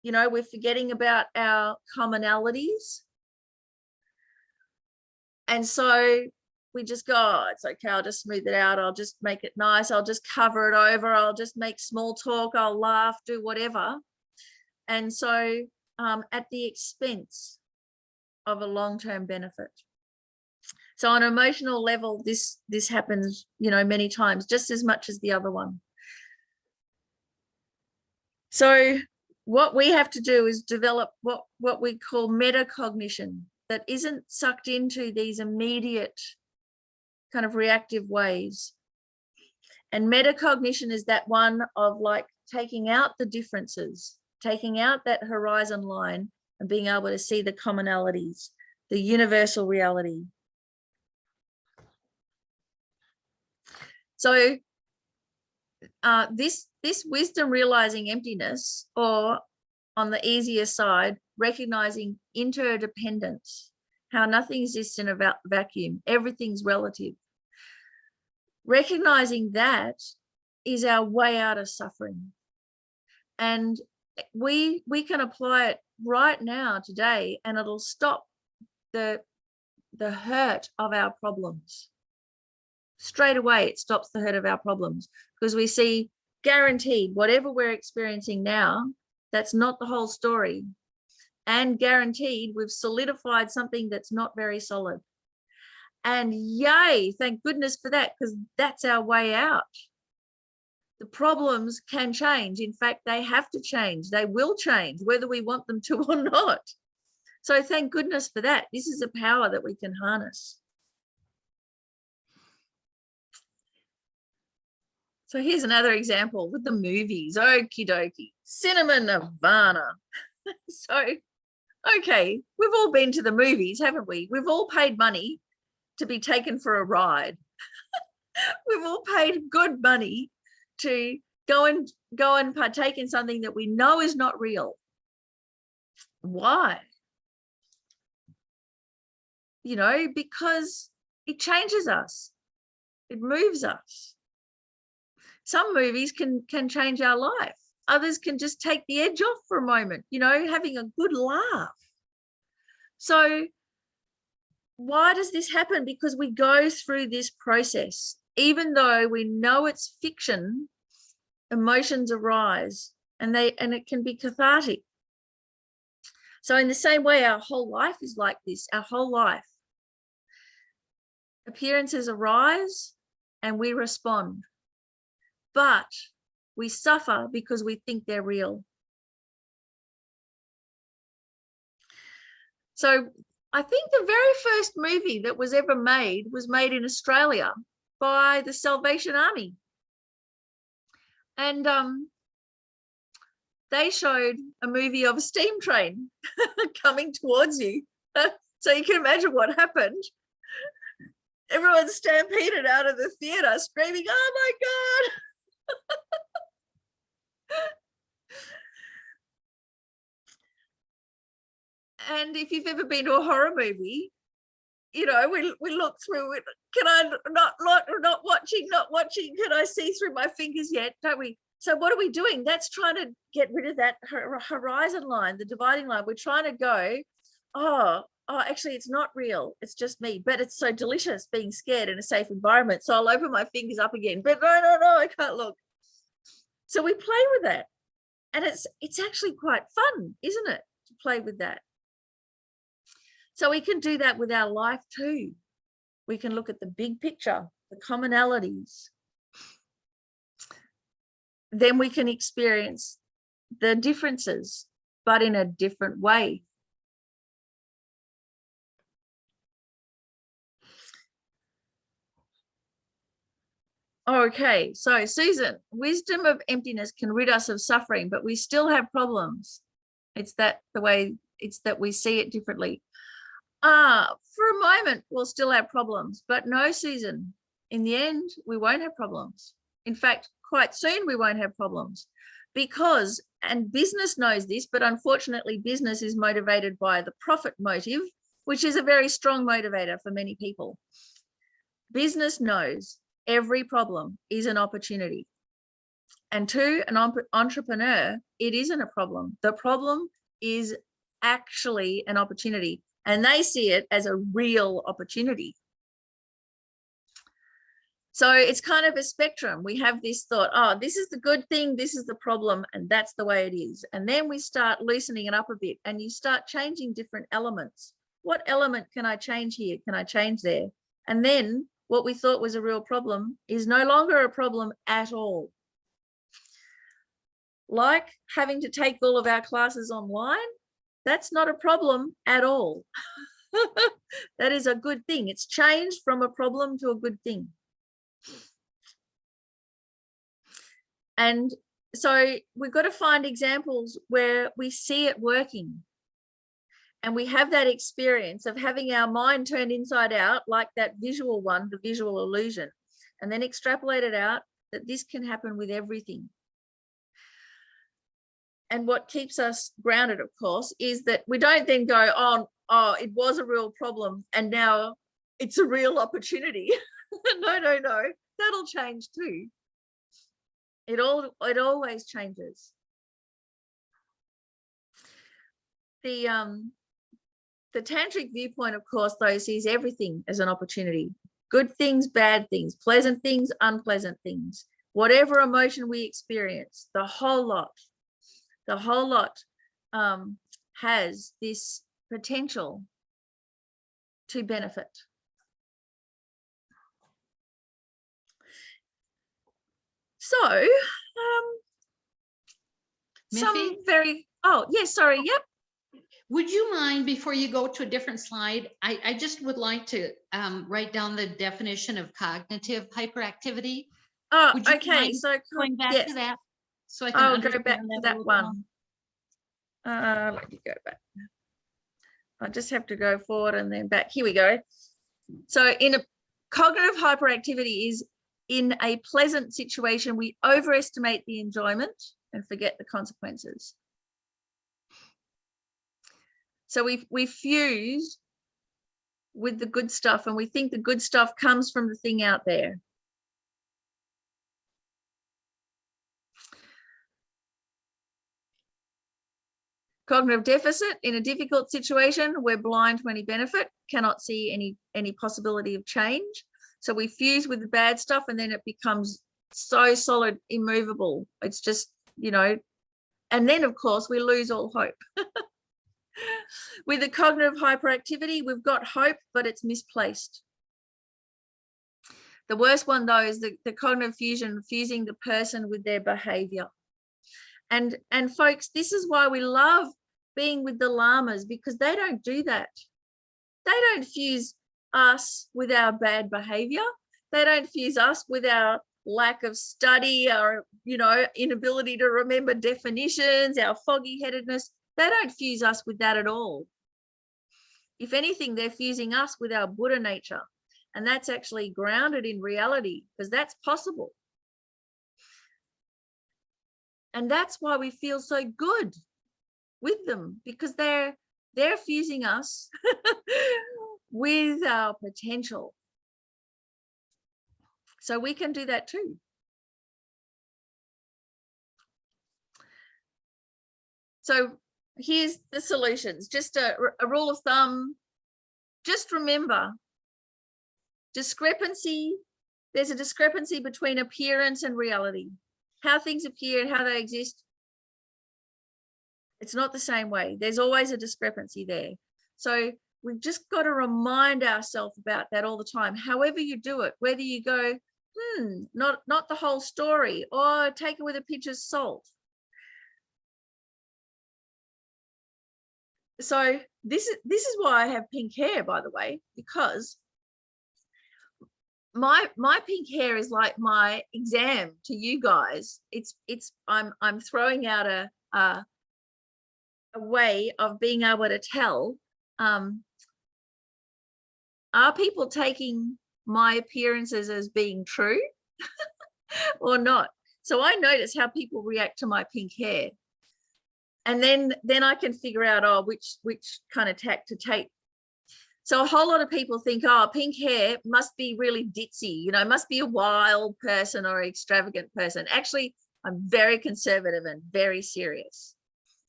We're forgetting about our commonalities. And so we just go, it's okay, I'll just smooth it out. I'll just make it nice. I'll just cover it over. I'll just make small talk. I'll laugh, do whatever. And so at the expense of a long-term benefit. So on an emotional level, this happens, many times, just as much as the other one. So what we have to do is develop what we call metacognition, that isn't sucked into these immediate kind of reactive ways. And metacognition is that one of, like, taking out the differences, taking out that horizon line and being able to see the commonalities, the universal reality. So this wisdom realizing emptiness, or on the easier side, recognizing interdependence, how nothing exists in a vacuum, everything's relative. Recognizing that is our way out of suffering. And we can apply it right now, today, and it'll stop the hurt of our problems. Straight away, it stops the hurt of our problems, because we see, guaranteed, whatever we're experiencing now, that's not the whole story. And guaranteed, we've solidified something that's not very solid. And yay, thank goodness for that, because that's our way out. The problems can change. In fact, they have to change. They will change, whether we want them to or not. So thank goodness for that. This is a power that we can harness. So here's another example with the movies. Okie dokie. Cinema Nirvana. So, okay, we've all been to the movies, haven't we? We've all paid money to be taken for a ride. We've all paid good money to go and partake in something that we know is not real. Why? You know, because it changes us. It moves us. Some movies can change our life. Others can just take the edge off for a moment, you know, having a good laugh. So why does this happen? Because we go through this process. Even though we know it's fiction, emotions arise and it can be cathartic. So in the same way, our whole life is like this, our whole life. Appearances arise and we respond, but we suffer because we think they're real. So I think the very first movie that was ever made was made in Australia by the Salvation Army. And they showed a movie of a steam train coming towards you. So you can imagine what happened. Everyone stampeded out of the theater screaming, "Oh my God." And if you've ever been to a horror movie, you know, we look through it. Can I not watching, can I see through my fingers yet? Don't we? So what are we doing? That's trying to get rid of that horizon line, the dividing line. We're trying to go, oh, actually, it's not real. It's just me. But it's so delicious being scared in a safe environment. So I'll open my fingers up again. But no, I can't look. So we play with that. And it's actually quite fun, isn't it, to play with that? So we can do that with our life too. We can look at the big picture, the commonalities. Then we can experience the differences, but in a different way. Okay, so Susan, wisdom of emptiness can rid us of suffering, but we still have problems. It's that we see it differently. For a moment, we'll still have problems, but no, Susan, in the end, we won't have problems. In fact, quite soon we won't have problems because, and business knows this, but unfortunately business is motivated by the profit motive, which is a very strong motivator for many people. Business knows every problem is an opportunity. And to an entrepreneur, it isn't a problem. The problem is actually an opportunity, and they see it as a real opportunity. So it's kind of a spectrum. We have this thought, oh, this is the good thing, this is the problem, and that's the way it is. And then we start loosening it up a bit and you start changing different elements. What element can I change here? Can I change there? And then what we thought was a real problem is no longer a problem at all. Like having to take all of our classes online, that's not a problem at all. That is a good thing. It's changed from a problem to a good thing. And so we've got to find examples where we see it working. And we have that experience of having our mind turned inside out, like that visual one, the visual illusion, and then extrapolate it out that this can happen with everything. And what keeps us grounded, of course, is that we don't then go, oh, it was a real problem and now it's a real opportunity. No, that'll change too. It always changes. The tantric viewpoint, of course, though, sees everything as an opportunity. Good things, bad things, pleasant things, unpleasant things, whatever emotion we experience, the whole lot has this potential to benefit. So, Miffi? Yep. Would you mind, before you go to a different slide, I just would like to write down the definition of cognitive hyperactivity. Oh, Would you okay. mind So going back yes, to that, so I can I'll go understand back to a that little one. Let me go back. I just have to go forward and then back. Here we go. So in a cognitive hyperactivity is in a pleasant situation, we overestimate the enjoyment and forget the consequences. So we fuse with the good stuff, and we think the good stuff comes from the thing out there. Cognitive deficit: in a difficult situation, we're blind to any benefit, cannot see any possibility of change. So we fuse with the bad stuff, and then it becomes so solid, immovable. It's just, you know, and then of course we lose all hope. With the cognitive hyperactivity, we've got hope, but it's misplaced. The worst one though is the cognitive fusion, fusing the person with their behavior. And folks, this is why we love being with the llamas, because they don't do that. They don't fuse us with our bad behavior. They don't fuse us with our lack of study, our, you know, inability to remember definitions, our foggy-headedness. They don't fuse us with that at all. If anything, they're fusing us with our Buddha nature. And that's actually grounded in reality, because that's possible. And that's why we feel so good with them, because they're fusing us with our potential. So we can do that too. So here's the solutions. Just a rule of thumb. Just remember, discrepancy. There's a discrepancy between appearance and reality. How things appear and how they exist, it's not the same way. There's always a discrepancy there. So we've just got to remind ourselves about that all the time. However you do it, whether you go, not the whole story, or take it with a pinch of salt. So this is why I have pink hair, by the way, because my pink hair is like my exam to you guys. I'm throwing out a way of being able to tell, are people taking my appearances as being true or not? So I notice how people react to my pink hair, and then I can figure out, oh, which kind of tack to take. So a whole lot of people think, oh, pink hair must be really ditzy, you know, must be a wild person or extravagant person. Actually, I'm very conservative and very serious.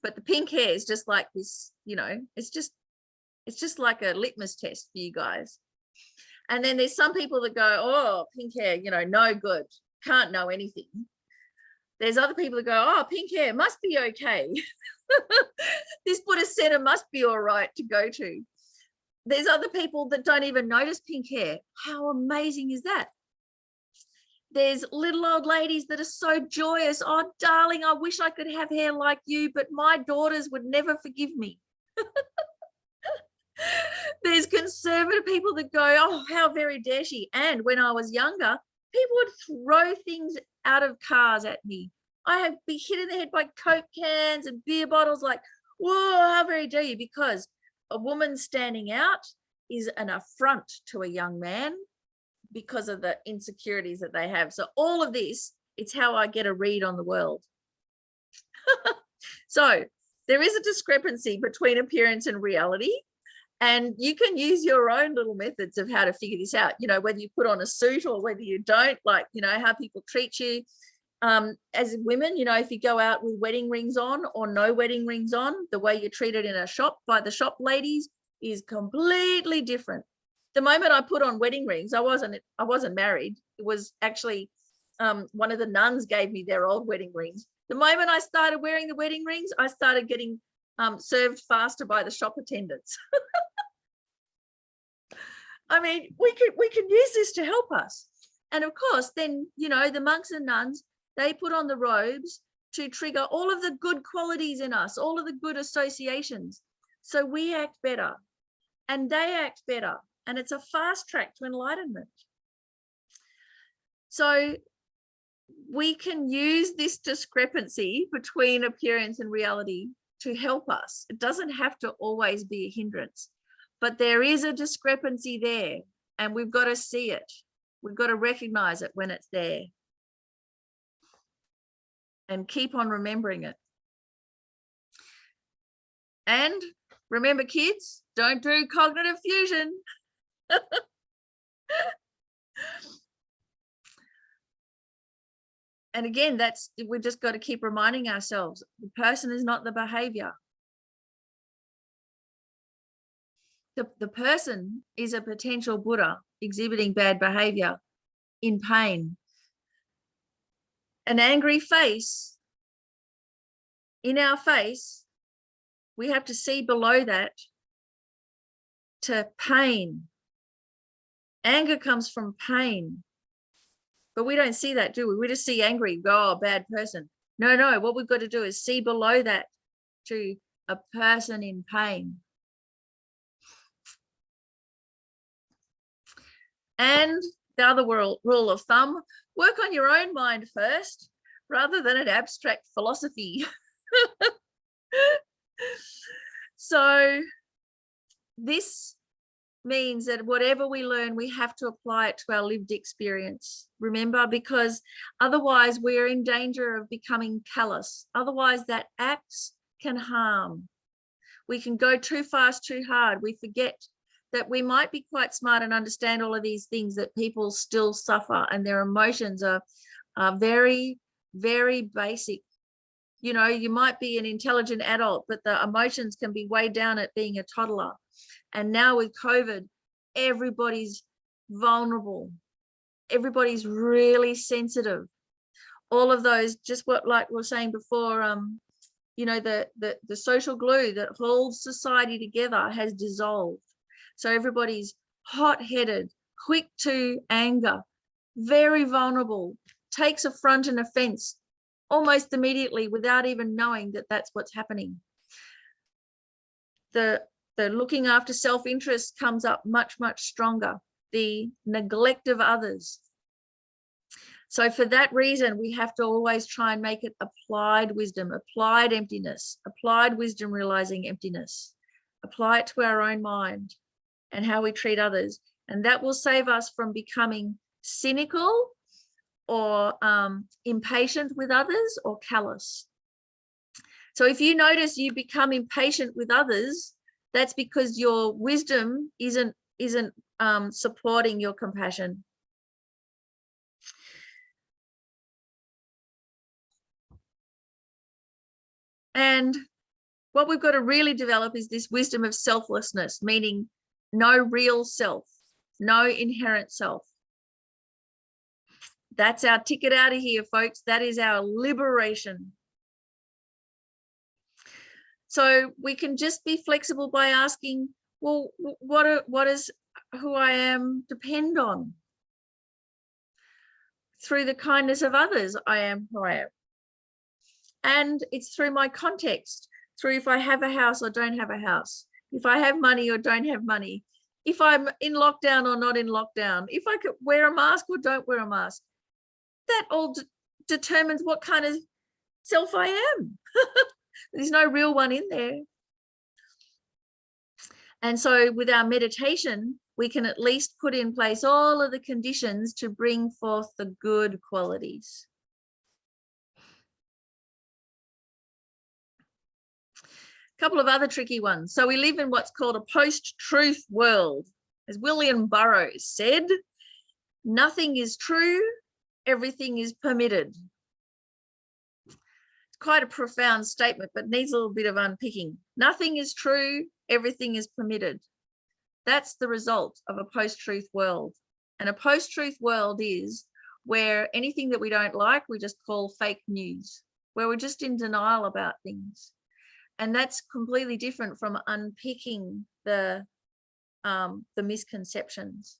But the pink hair is just like this, you know, it's just like a litmus test for you guys. And then there's some people that go, oh, pink hair, you know, no good, can't know anything. There's other people that go, oh, pink hair must be okay. This Buddhist center must be all right to go to. There's other people that don't even notice pink hair. How amazing is that? There's little old ladies that are so joyous. Oh, darling, I wish I could have hair like you, but my daughters would never forgive me. There's conservative people that go, oh, how very dare she. And when I was younger, people would throw things out of cars at me. I have been hit in the head by Coke cans and beer bottles, like, whoa, how very dare you? Because a woman standing out is an affront to a young man because of the insecurities that they have. So all of this, it's how I get a read on the world. So there is a discrepancy between appearance and reality. And you can use your own little methods of how to figure this out, you know, whether you put on a suit or whether you don't, like, you know, how people treat you. As women, you know, if you go out with wedding rings on or no wedding rings on, the way you're treated in a shop by the shop ladies is completely different. The moment I put on wedding rings, I wasn't married. It was actually one of the nuns gave me their old wedding rings. The moment I started wearing the wedding rings, I started getting served faster by the shop attendants. I mean, we can use this to help us. And of course, then, you know, the monks and nuns, they put on the robes to trigger all of the good qualities in us, all of the good associations. So we act better and they act better. And it's a fast track to enlightenment. So we can use this discrepancy between appearance and reality to help us. It doesn't have to always be a hindrance, but there is a discrepancy there and we've got to see it. We've got to recognize it when it's there and keep on remembering it. And Remember, kids, don't do cognitive fusion. And again, we've just got to keep reminding ourselves, the person is not the behavior. The person is a potential Buddha exhibiting bad behavior in pain. An angry face, in our face, we have to see below that to pain. Anger comes from pain. But we don't see that, do we? We just see angry, go, oh, bad person. No, what we've got to do is see below that to a person in pain. And the other rule of thumb, work on your own mind first, rather than an abstract philosophy. So this means that whatever we learn, we have to apply it to our lived experience. Remember, because otherwise we're in danger of becoming callous. Otherwise that acts can harm. We can go too fast, too hard. We forget that we might be quite smart and understand all of these things, that people still suffer and their emotions are very, very basic. You know, you might be an intelligent adult, but the emotions can be way down at being a toddler. And now with COVID, everybody's vulnerable. Everybody's really sensitive. All of those, just what like we were saying before, you know, the social glue that holds society together has dissolved. So everybody's hot-headed, quick to anger, very vulnerable, takes affront and offense almost immediately without even knowing that that's what's happening. The looking after self-interest comes up much, much stronger. The neglect of others. So for that reason, we have to always try and make it applied wisdom, applied emptiness, applied wisdom realizing emptiness. Apply it to our own mind and how we treat others. And that will save us from becoming cynical or impatient with others or callous. So if you notice you become impatient with others, that's because your wisdom isn't supporting your compassion. And what we've got to really develop is this wisdom of selflessness, meaning no real self, no inherent self. That's our ticket out of here, folks. That is our liberation. So we can just be flexible by asking, well, what does who I am depend on? Through the kindness of others, I am who I am. And it's through my context, through if I have a house or don't have a house, if I have money or don't have money, if I'm in lockdown or not in lockdown, if I could wear a mask or don't wear a mask. That all determines what kind of self I am. There's no real one in there. And so with our meditation, we can at least put in place all of the conditions to bring forth the good qualities. A couple of other tricky ones. So we live in what's called a post-truth world. As William Burroughs said, nothing is true, everything is permitted. It's quite a profound statement, but needs a little bit of unpicking. Nothing is true, everything is permitted. That's the result of a post-truth world. And a post-truth world is where anything that we don't like, we just call fake news, where we're just in denial about things. And that's completely different from unpicking the misconceptions.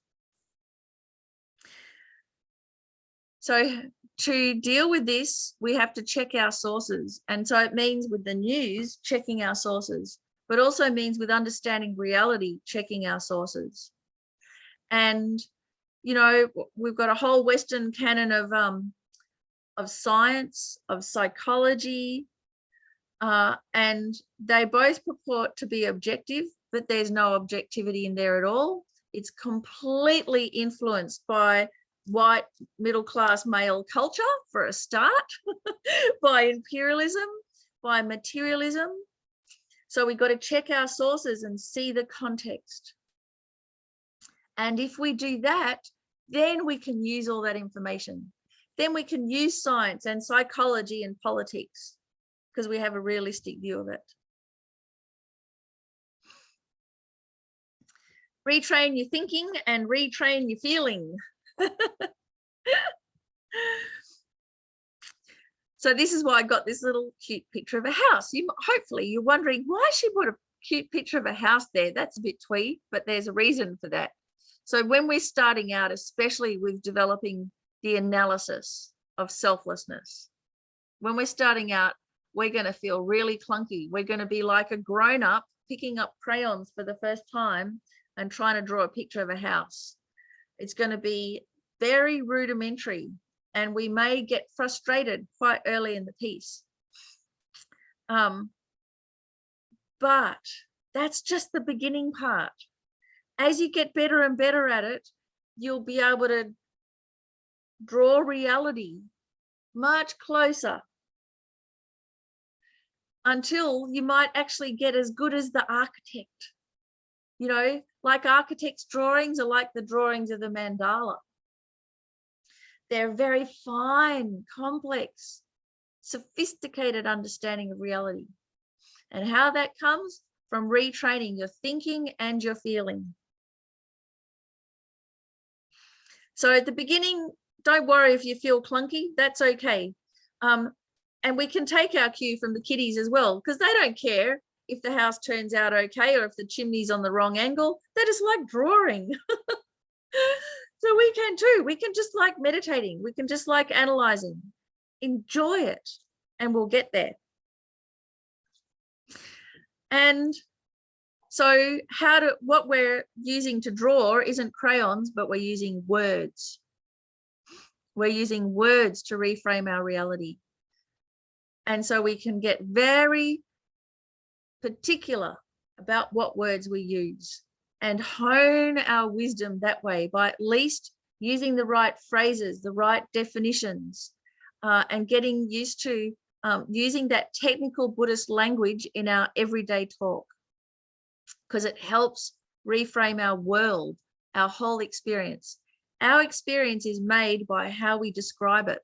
So to deal with this, we have to check our sources. And so it means with the news, checking our sources, but also means with understanding reality, checking our sources. And, you know, we've got a whole Western canon of science, of psychology, and they both purport to be objective, but there's no objectivity in there at all. It's completely influenced by white middle-class male culture for a start, by imperialism, by materialism, So we've got to check our sources and see the context. And if we do that, then we can use all that information. Then we can use science and psychology and politics because we have a realistic view of it. Retrain your thinking and retrain your feeling. So this is why I got this little cute picture of a house. Hopefully you're wondering why she put a cute picture of a house there. That's a bit twee, but there's a reason for that. So when we're starting out, especially with developing the analysis of selflessness, when we're starting out, we're going to feel really clunky. We're going to be like a grown-up picking up crayons for the first time and trying to draw a picture of a house. It's going to be very rudimentary, and we may get frustrated quite early in the piece. But that's just the beginning part. As you get better and better at it, you'll be able to draw reality much closer until you might actually get as good as the architect. You know, like architects' drawings are like the drawings of the mandala. They're very fine, complex, sophisticated understanding of reality. And how that comes from retraining your thinking and your feeling. So at the beginning, don't worry if you feel clunky, that's okay. And we can take our cue from the kiddies as well, because they don't care if the house turns out okay or if the chimney's on the wrong angle. They just like drawing. So we can too. We can just like meditating. We can just like analyzing. Enjoy it, and we'll get there. And so what we're using to draw isn't crayons, but we're using words. We're using words to reframe our reality. And so we can get very particular about what words we use and hone our wisdom that way by at least using the right phrases, the right definitions, and getting used to using that technical Buddhist language in our everyday talk, because it helps reframe our world, our whole experience. Our experience is made by how we describe it.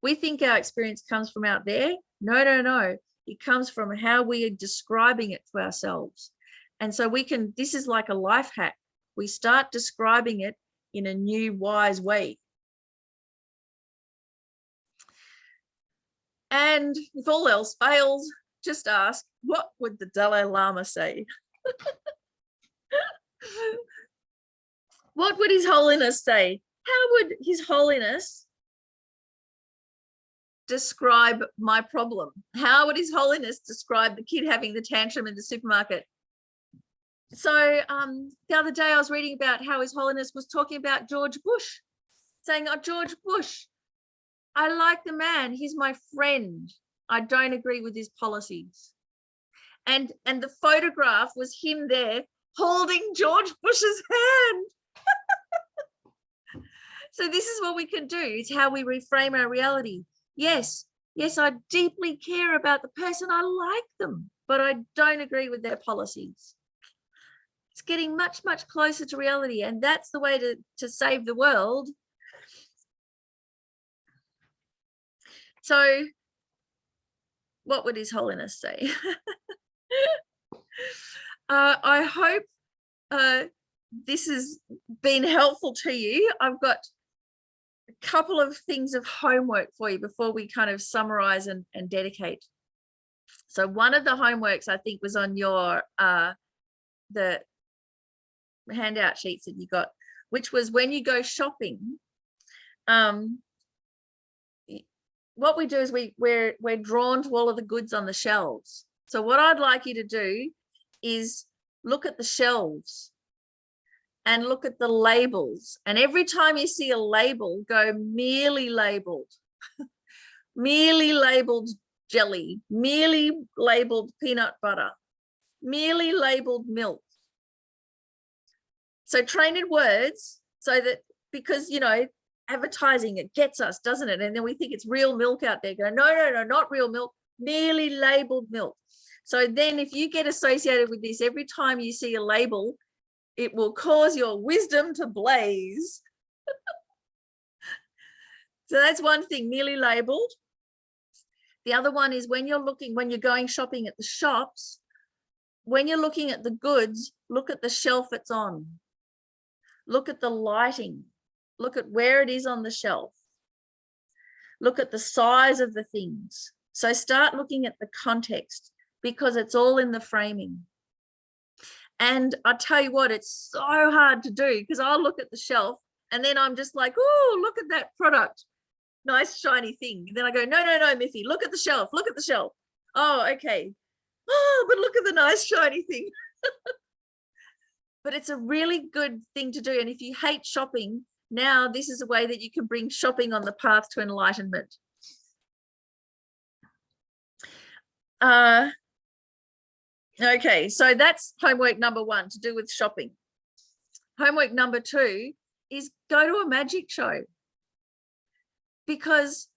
We think our experience comes from out there. No, no, no. It comes from how we are describing it to ourselves. And so this is like a life hack. We start describing it in a new, wise way. And if all else fails, just ask, what would the Dalai Lama say? What would His Holiness say? How would His Holiness describe my problem? How would His Holiness describe the kid having the tantrum in the supermarket? So the other day I was reading about how His Holiness was talking about George Bush, saying, oh, George Bush, I like the man, he's my friend. I don't agree with his policies. And the photograph was him there holding George Bush's hand. So this is what we can do, is how we reframe our reality. Yes, I deeply care about the person. I like them, but I don't agree with their policies. It's getting much, much closer to reality, and that's the way to save the world. So what would His Holiness say? I hope this has been helpful to you. I've got a couple of things of homework for you before we kind of summarize and dedicate. So one of the homeworks I think was on your the handout sheets that you got, which was when you go shopping, what we do is we're drawn to all of the goods on the shelves. So what I'd like you to do is look at the shelves and look at the labels. And every time you see a label, go merely labeled, merely labeled jelly, merely labeled peanut butter, merely labeled milk. So train in words, so that, because, you know, advertising, it gets us, doesn't it? And then we think it's real milk out there. Go, no, not real milk, merely labeled milk. So then if you get associated with this, every time you see a label, it will cause your wisdom to blaze. So that's one thing, merely labeled. The other one is when you're going shopping at the shops, when you're looking at the goods, look at the shelf it's on. Look at the lighting. Look at where it is on the shelf. Look at the size of the things. So start looking at the context, because it's all in the framing. And I'll tell you what, it's so hard to do, because I'll look at the shelf and then I'm just like, oh, look at that product. Nice shiny thing. And then I go, no, Miffi, look at the shelf. Look at the shelf. Oh, okay. Oh, but look at the nice shiny thing. But it's a really good thing to do. And if you hate shopping, now this is a way that you can bring shopping on the path to enlightenment. Okay, so that's homework number 1, to do with shopping. Homework number 2 is go to a magic show, because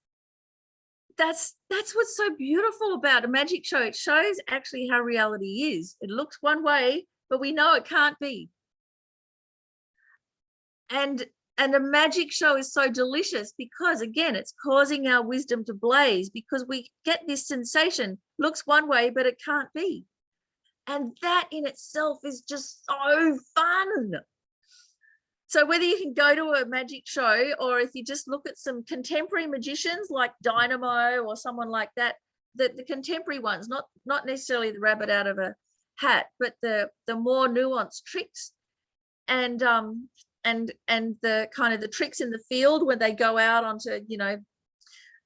that's what's so beautiful about a magic show. It shows actually how reality is. It looks one way, but we know it can't be. And a magic show is so delicious because, again, it's causing our wisdom to blaze, because we get this sensation, looks one way, but it can't be. And that in itself is just so fun. So whether you can go to a magic show, or if you just look at some contemporary magicians like Dynamo or someone like that, the contemporary ones, not necessarily the rabbit out of a hat, but the more nuanced tricks, and the kind of the tricks in the field when they go out onto, you know,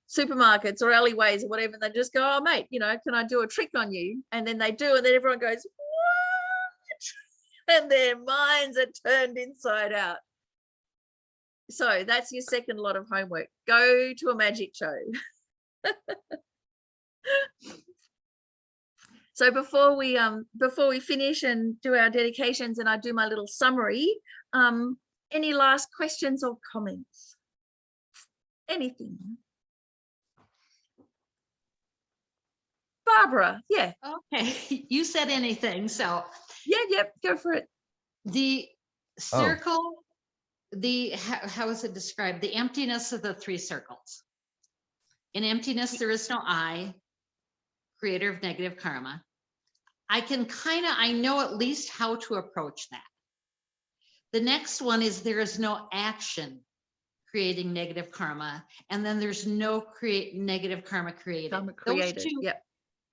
supermarkets or alleyways or whatever, and they just go, oh mate, you know, can I do a trick on you? And then they do, and then everyone goes, what? And their minds are turned inside out. So that's your second lot of homework. Go to a magic show. So before we finish and do our dedications and I do my little summary, any last questions or comments? Anything? Barbara, yeah. Okay, you said anything, so. Yeah, go for it. The circle, how is it described? The emptiness of the 3 circles. In emptiness, there is no I, creator of negative karma. I know at least how to approach that. The next one is there is no action creating negative karma, and then there's no negative karma created. Those two, yep.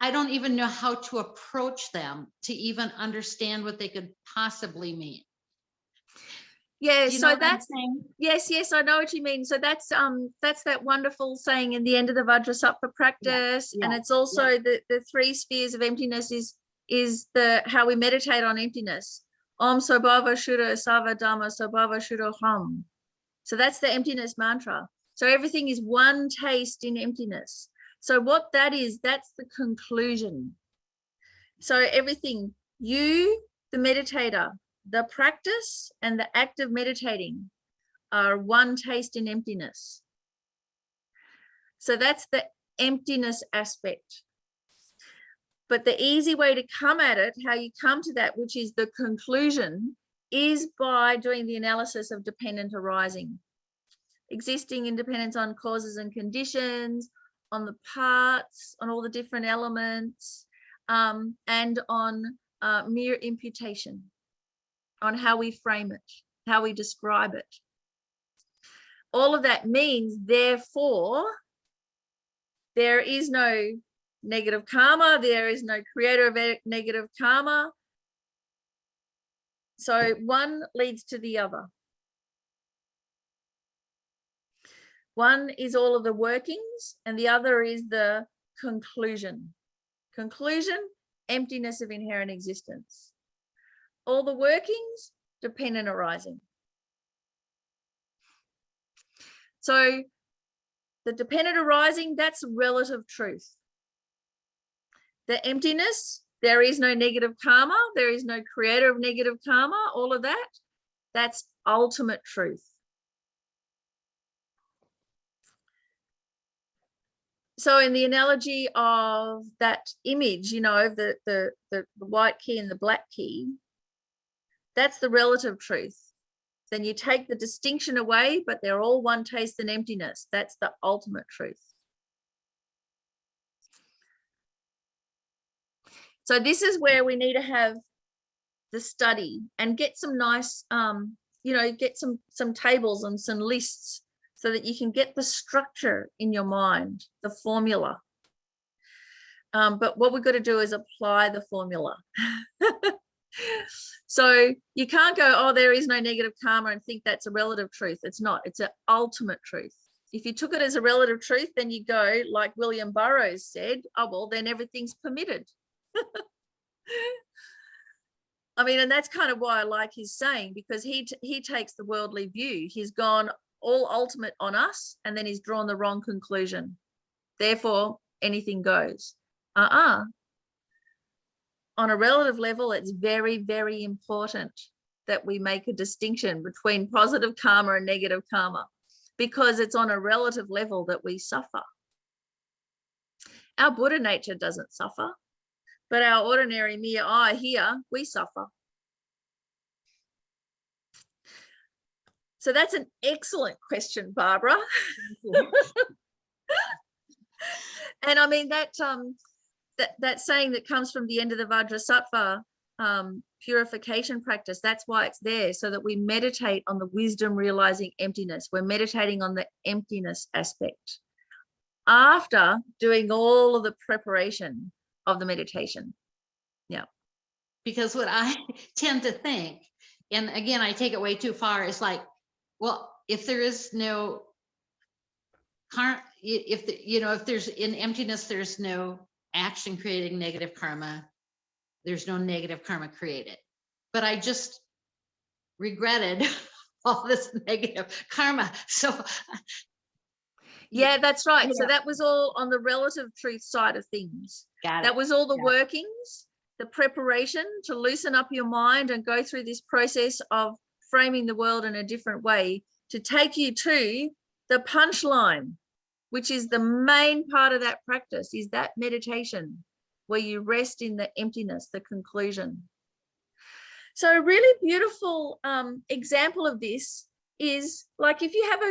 I don't even know how to approach them to even understand what they could possibly mean. Yeah, so that's, yes, I know what you mean. So that's that wonderful saying in the end of the Vajrasattva practice, and it's also the 3 spheres of emptiness is how we meditate on emptiness. Om Sobhava Shuddha Sava Dhamma Sobhava Shuddha Hum. So that's the emptiness mantra. So everything is one taste in emptiness. So what that is, that's the conclusion. So everything, you, the meditator, the practice and the act of meditating are one taste in emptiness. So that's the emptiness aspect. But the easy way to come at it, how you come to that, which is the conclusion, is by doing the analysis of dependent arising. Existing independence on causes and conditions, on the parts, on all the different elements, and on mere imputation, on how we frame it, how we describe it. All of that means, therefore, there is no negative karma, there is no creator of negative karma. So one leads to the other. One is all of the workings and the other is the conclusion. Conclusion, emptiness of inherent existence. All the workings, dependent arising. So the dependent arising, that's relative truth. The emptiness, there is no negative karma, there is no creator of negative karma, all of that, that's ultimate truth. So in the analogy of that image, you know, the white key and the black key, that's the relative truth. Then you take the distinction away, but they're all one taste and emptiness. That's the ultimate truth. So this is where we need to have the study and get some nice, you know, get some tables and some lists so that you can get the structure in your mind, the formula. But what we've got to do is apply the formula. So you can't go, oh, there is no negative karma and think that's a relative truth. It's not. It's an ultimate truth. If you took it as a relative truth, then you go, like William Burroughs said, oh, well, then everything's permitted. I mean, and that's kind of why I like his saying, because he takes the worldly view. He's gone all ultimate on us, and then he's drawn the wrong conclusion. Therefore, anything goes. On a relative level, it's very, very important that we make a distinction between positive karma and negative karma, because it's on a relative level that we suffer. Our Buddha nature doesn't suffer, but our ordinary mere eye here, we suffer. So that's an excellent question, Barbara. And I mean, that saying that comes from the end of the Vajrasattva purification practice, that's why it's there, so that we meditate on the wisdom realizing emptiness. We're meditating on the emptiness aspect after doing all of the preparation of the meditation. Yeah. Because what I tend to think, and again, I take it way too far, is like, well, if there is no if there's in emptiness, there's no action creating negative karma, there's no negative karma created. But I just regretted all this negative karma. So yeah, that's right. So that was all on the relative truth side of things. That was all the workings, the preparation to loosen up your mind and go through this process of framing the world in a different way to take you to the punchline, which is the main part of that practice, is that meditation where you rest in the emptiness, the conclusion. So a really beautiful example of this is like if you have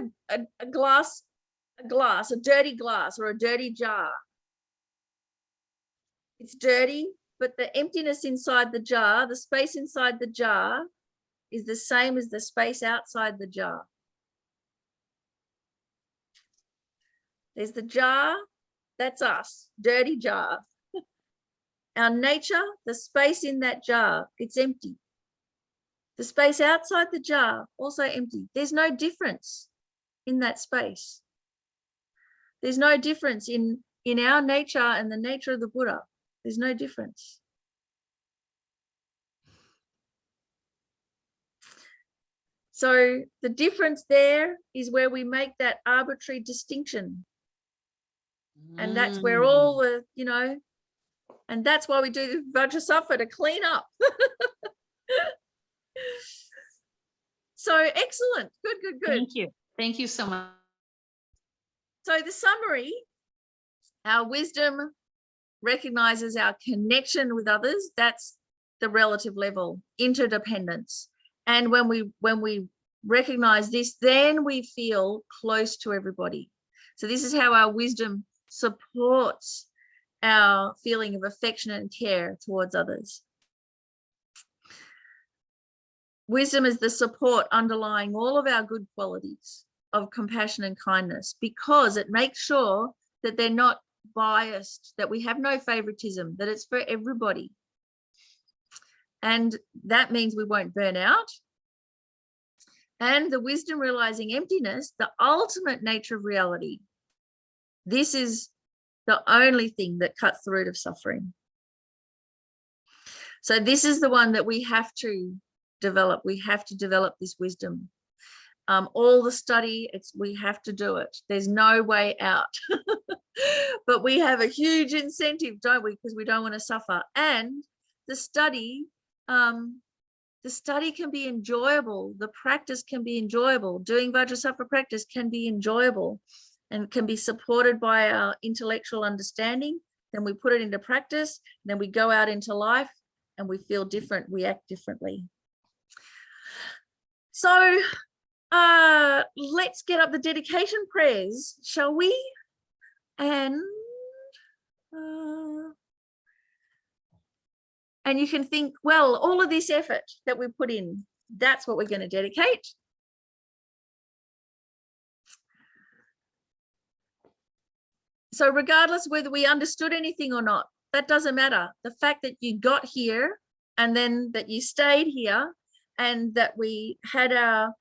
a dirty glass or a dirty jar. It's dirty, but the emptiness inside the jar, the space inside the jar is the same as the space outside the jar. There's the jar, that's us, dirty jar. Our nature, the space in that jar, it's empty. The space outside the jar, also empty. There's no difference in that space. There's no difference in our nature and the nature of the Buddha. There's no difference. So the difference there is where we make that arbitrary distinction. And that's where all the, you know, and that's why we do the Vajrasattva, to clean up. So excellent. Good. Thank you. Thank you so much. So the summary, our wisdom recognizes our connection with others. That's the relative level, interdependence. And when we recognize this, then we feel close to everybody. So this is how our wisdom supports our feeling of affection and care towards others. Wisdom is the support underlying all of our good qualities of compassion and kindness, because it makes sure that they're not biased, that we have no favoritism, that it's for everybody. And that means we won't burn out. And the wisdom realizing emptiness, the ultimate nature of reality. This is the only thing that cuts the root of suffering. So this is the one that we have to develop. We have to develop this wisdom. All the study, we have to do it. There's no way out. But we have a huge incentive, don't we? Because we don't want to suffer. And the study can be enjoyable. The practice can be enjoyable. Doing Vajrasattva practice can be enjoyable. and can be supported by our intellectual understanding. Then we put it into practice. Then we go out into life and we feel different. We act differently. So let's get up the dedication prayers, shall we? And you can think, well, all of this effort that we put in, that's what we're going to dedicate. So regardless whether we understood anything or not, that doesn't matter. The fact that you got here and then that you stayed here and that we had our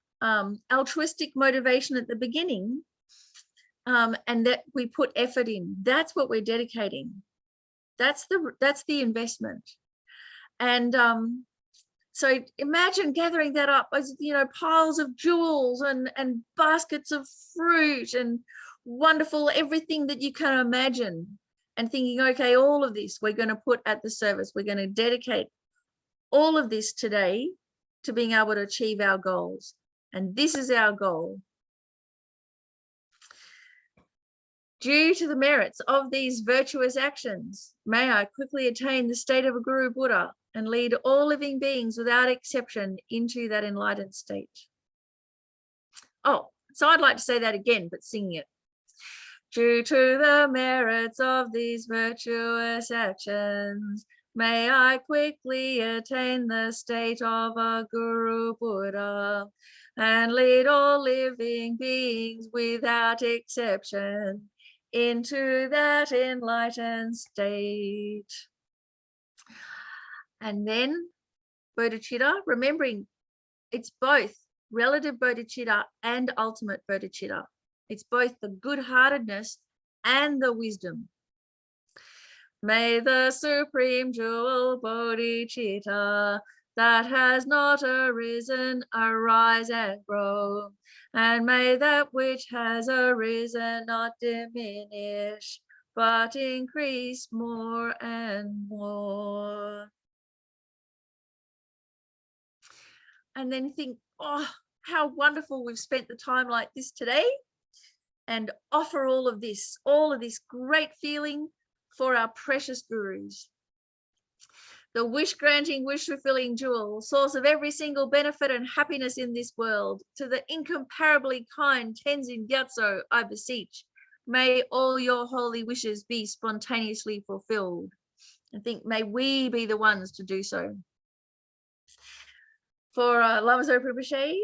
altruistic motivation at the beginning, and that we put effort in, that's what we're dedicating. That's the investment. And so imagine gathering that up as, you know, piles of jewels and baskets of fruit and wonderful everything that you can imagine, and thinking, okay, all of this we're going to put at the service. We're going to dedicate all of this today to being able to achieve our goals. And this is our goal. Due to the merits of these virtuous actions, may I quickly attain the state of a Guru Buddha and lead all living beings without exception into that enlightened state. Oh, so I'd like to say that again, but singing it. Due to the merits of these virtuous actions, may I quickly attain the state of a Guru Buddha and lead all living beings without exception into that enlightened state. And then bodhicitta, remembering it's both relative bodhicitta and ultimate bodhicitta. It's both the good-heartedness and the wisdom. May the supreme jewel bodhicitta that has not arisen arise and grow, and may that which has arisen not diminish, but increase more and more. And then think, oh, how wonderful we've spent the time like this today, and offer all of this great feeling for our precious gurus. The wish-granting, wish-fulfilling jewel, source of every single benefit and happiness in this world, to the incomparably kind Tenzin Gyatso, I beseech, may all your holy wishes be spontaneously fulfilled. I think, may we be the ones to do so. For Lama Zopa Rinpoche,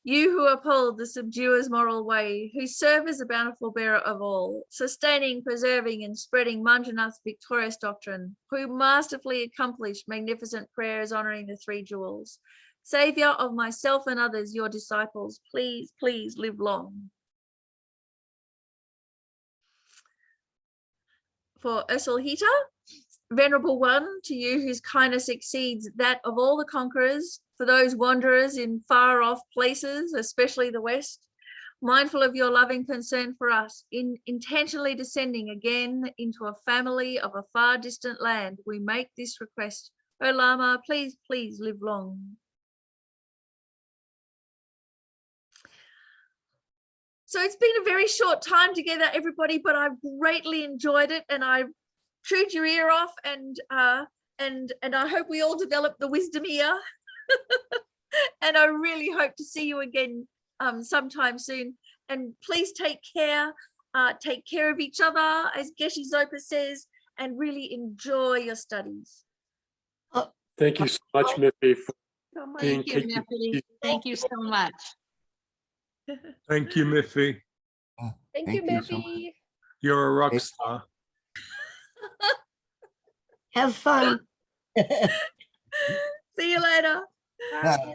you who uphold the subduer's moral way, who serve as a bountiful bearer of all, sustaining, preserving, and spreading Manjunath's victorious doctrine, who masterfully accomplish magnificent prayers honoring the three jewels, Savior of myself and others, your disciples, please, please live long. For Ursulhita, Venerable One, to you whose kindness exceeds that of all the conquerors, for those wanderers in far off places, especially the West, mindful of your loving concern for us, in intentionally descending again into a family of a far distant land, we make this request. O Lama, please, please live long. So it's been a very short time together, everybody, but I've greatly enjoyed it, and I chewed your ear off, and I hope we all develop the wisdom ear. And I really hope to see you again sometime soon. And please take care of each other, as Geshe Zopa says, and really enjoy your studies. Thank you so much, Miffi, for being Thank you, Miffi. Thank you so much. Thank you, Miffi. Thank you, so much. Miffi. You're a rock star. Have fun. See you later. Yeah.